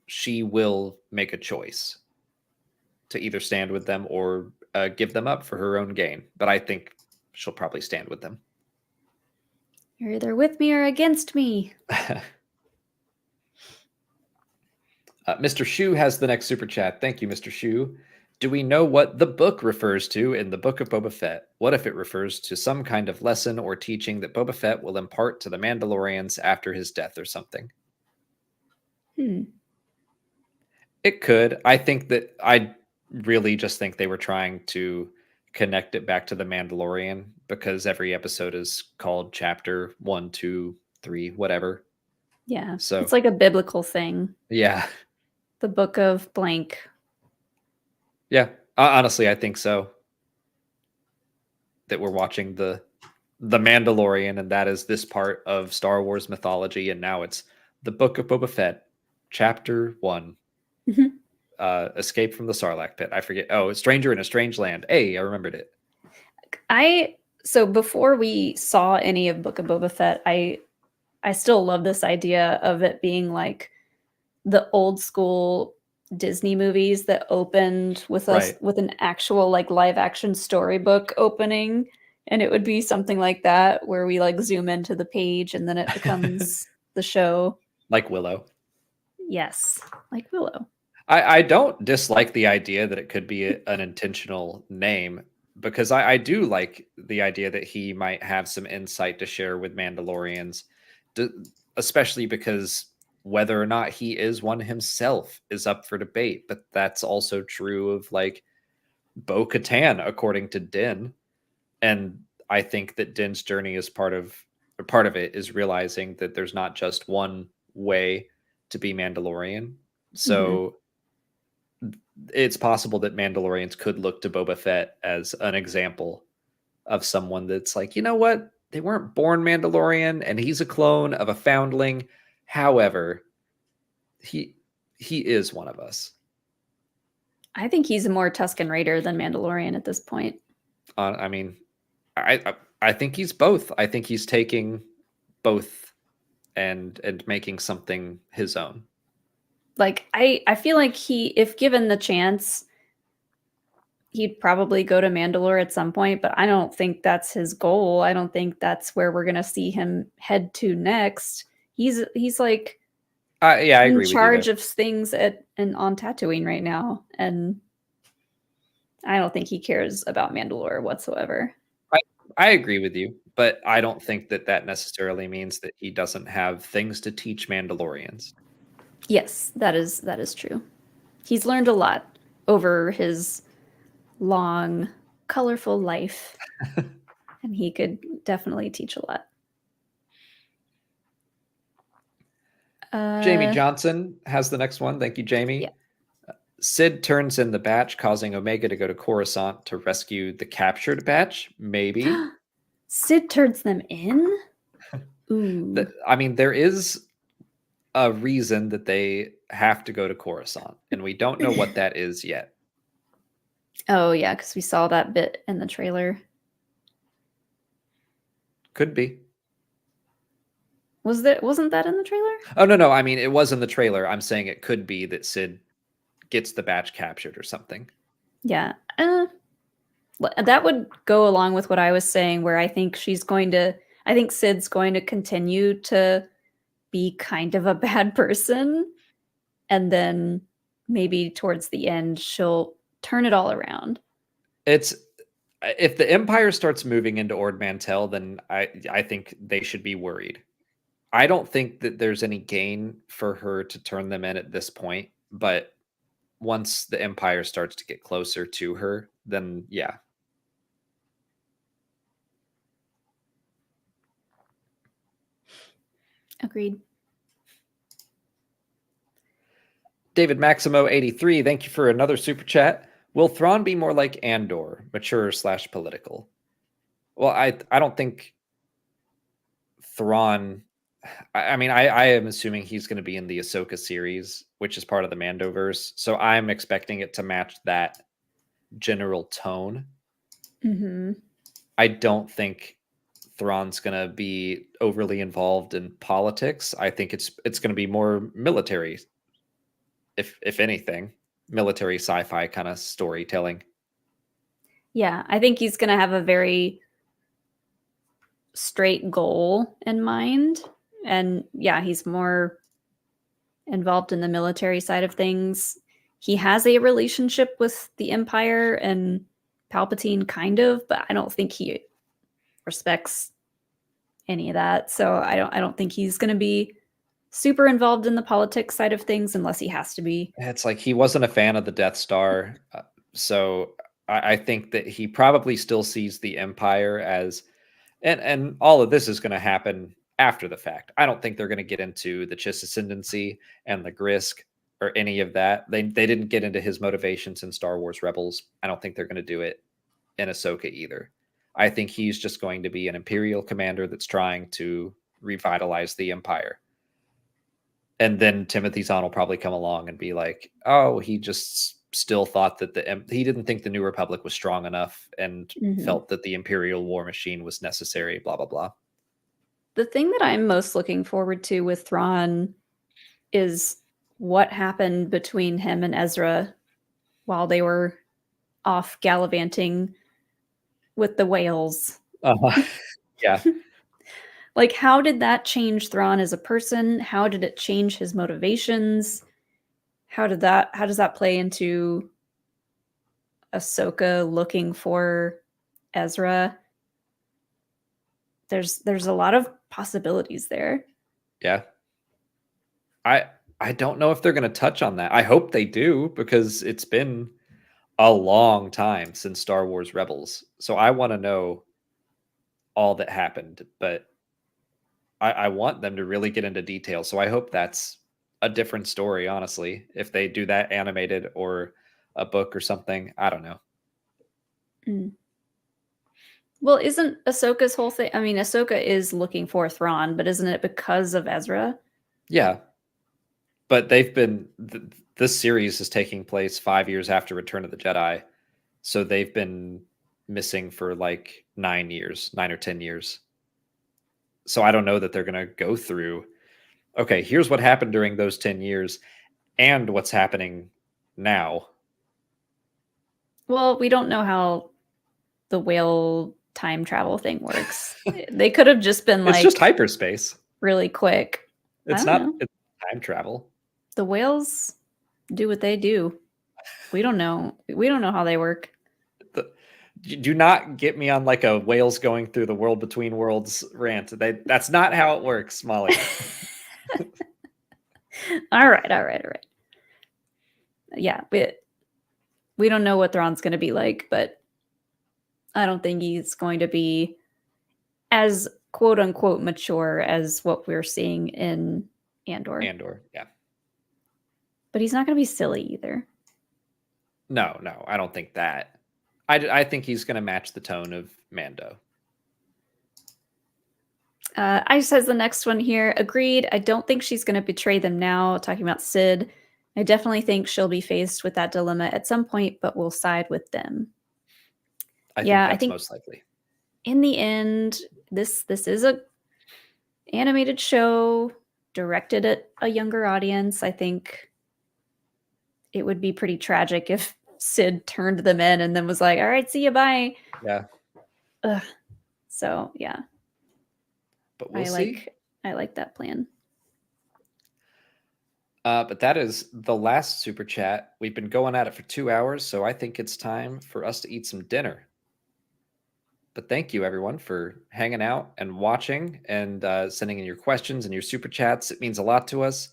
she will make a choice to either stand with them or give them up for her own gain. But I think she'll probably stand with them. You're either with me or against me. Mr. Shu has the next super chat. Thank you, Mr. Shu. Do we know what the book refers to in the Book of Boba Fett? What if it refers to some kind of lesson or teaching that Boba Fett will impart to the Mandalorians after his death or something? It could. I think that I really just think they were trying to connect it back to the Mandalorian, because every episode is called chapter 1, 2, 3, whatever. Yeah. So it's like a biblical thing. Yeah. The book of blank. Yeah. Honestly, I think so. That we're watching the Mandalorian, and that is this part of Star Wars mythology, and now it's the Book of Boba Fett, chapter 1. Escape from the Sarlacc pit. I forget. Oh, Stranger in a Strange Land. Hey, I remembered it. So before we saw any of Book of Boba Fett, I still love this idea of it being like the old school Disney movies that opened with us with an actual like live action storybook opening, and it would be something like that where we like zoom into the page and then it becomes the show. Like Willow. Yes, like Willow. I don't dislike the idea that it could be an intentional name, because I do like the idea that he might have some insight to share with Mandalorians, especially because whether or not he is one himself is up for debate. But that's also true of like Bo-Katan, according to Din. And I think that Din's journey is part of it is realizing that there's not just one way to be Mandalorian. So it's possible that Mandalorians could look to Boba Fett as an example of someone that's like, you know what? They weren't born Mandalorian, and he's a clone of a foundling. However, he is one of us. I think he's a more Tusken Raider than Mandalorian at this point. I mean, I think he's both. I think he's taking both and making something his own. Like I feel like if given the chance, he'd probably go to Mandalore at some point, but I don't think that's his goal. I don't think that's where we're gonna see him head to next. He's like I agree in with charge you of things on Tatooine right now, and I don't think he cares about Mandalore whatsoever. I agree with you, but I don't think that necessarily means that he doesn't have things to teach Mandalorians. Yes, that is true. He's learned a lot over his long, colorful life, and he could definitely teach a lot. Jamie Johnson has the next one. Thank you, Jamie. Yeah. Sid turns in the batch, causing Omega to go to Coruscant to rescue the captured batch. Maybe. Sid turns them in? Ooh. I mean, there is a reason that they have to go to Coruscant, and we don't know what that is yet. Oh, yeah, because we saw that bit in the trailer. Could be. Wasn't that in the trailer? Oh, no. I mean, it was in the trailer. I'm saying it could be that Sid gets the batch captured or something. Yeah. That would go along with what I was saying, where I think Sid's going to continue to be kind of a bad person, and then maybe towards the end she'll turn it all around. If the Empire starts moving into Ord Mantell, then I think they should be worried. I don't think that there's any gain for her to turn them in at this point, but once the Empire starts to get closer to her, then yeah. Agreed. David Maximo 83, thank you for another super chat. Will Thrawn be more like Andor, mature / political? Well, I don't think Thrawn. I mean, I am assuming he's going to be in the Ahsoka series, which is part of the Mandoverse. So I'm expecting it to match that general tone. Mm-hmm. I don't think Thrawn's going to be overly involved in politics. I think it's going to be more military, if anything, military sci-fi kind of storytelling. Yeah, I think he's going to have a very straight goal in mind. And yeah, he's more involved in the military side of things. He has a relationship with the Empire and Palpatine, kind of, but I don't think he respects any of that. So I don't think he's going to be super involved in the politics side of things unless he has to be. It's like he wasn't a fan of the Death Star. So I think that he probably still sees the Empire as, and all of this is going to happen after the fact. I don't think they're going to get into the Chiss Ascendancy and the Grisk or any of that. They didn't get into his motivations in Star Wars Rebels. I don't think they're going to do it in Ahsoka either. I think he's just going to be an Imperial commander that's trying to revitalize the Empire. And then Timothy Zahn will probably come along and be like, oh, he just still thought that he didn't think the New Republic was strong enough and felt that the Imperial war machine was necessary, blah, blah, blah. The thing that I'm most looking forward to with Thrawn is what happened between him and Ezra while they were off gallivanting with the whales. Yeah. Like, how did that change Thrawn as a person? How did it change his motivations? How does that play into Ahsoka looking for Ezra? There's a lot of possibilities there. Yeah. I don't know if they're going to touch on that. I hope they do, because it's been a long time since Star Wars Rebels. So I want to know all that happened, but I want them to really get into detail. So I hope that's a different story, honestly. If they do that animated or a book or something, I don't know. Well, isn't Ahsoka's whole thing? I mean, Ahsoka is looking for Thrawn, but isn't it because of Ezra? Yeah. But this series is taking place 5 years after Return of the Jedi. So they've been missing for like 9 or 10 years. So I don't know that they're going to go through, okay, here's what happened during those 10 years and what's happening now. Well, we don't know how the whale time travel thing works. They could have just been It's just hyperspace. Really quick. It's not it's time travel. The whales do what they do. We don't know. We don't know how they work. Do not get me on like a whales going through the world between worlds rant. That's not how it works, Molly. All right. Yeah, we don't know what Thrawn's going to be like, but I don't think he's going to be as quote unquote mature as what we're seeing in Andor. Yeah. But he's not going to be silly either. No, I don't think that. I think he's going to match the tone of Mando. Ice says the next one here. Agreed. I don't think she's going to betray them now. Talking about Sid. I definitely think she'll be faced with that dilemma at some point, but will side with them. I think most likely. In the end, this is a animated show directed at a younger audience. I think it would be pretty tragic if Sid turned them in and then was like, all right, see you, bye. Yeah. Ugh. So, yeah. But we'll see. I like that plan. But that is the last super chat. We've been going at it for 2 hours, so I think it's time for us to eat some dinner. But thank you, everyone, for hanging out and watching and sending in your questions and your super chats. It means a lot to us.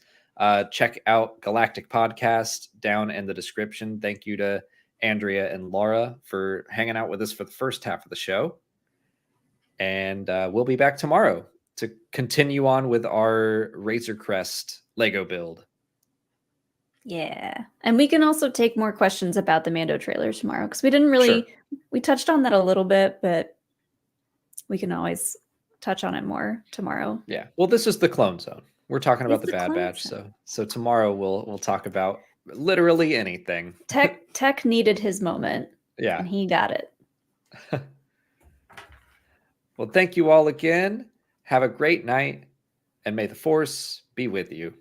Check out GALactic Podcast down in the description. Thank you to Andrea and Laura for hanging out with us for the first half of the show. And we'll be back tomorrow to continue on with our Razor Crest Lego build. Yeah. And we can also take more questions about the Mando trailer tomorrow, because we didn't really, we touched on that a little bit, but we can always touch on it more tomorrow. Yeah. Well, this is the Clone Zone. We're talking about the Bad Batch. So tomorrow we'll talk about literally anything. Tech needed his moment. Yeah. And he got it. Well, thank you all again. Have a great night, and may the Force be with you.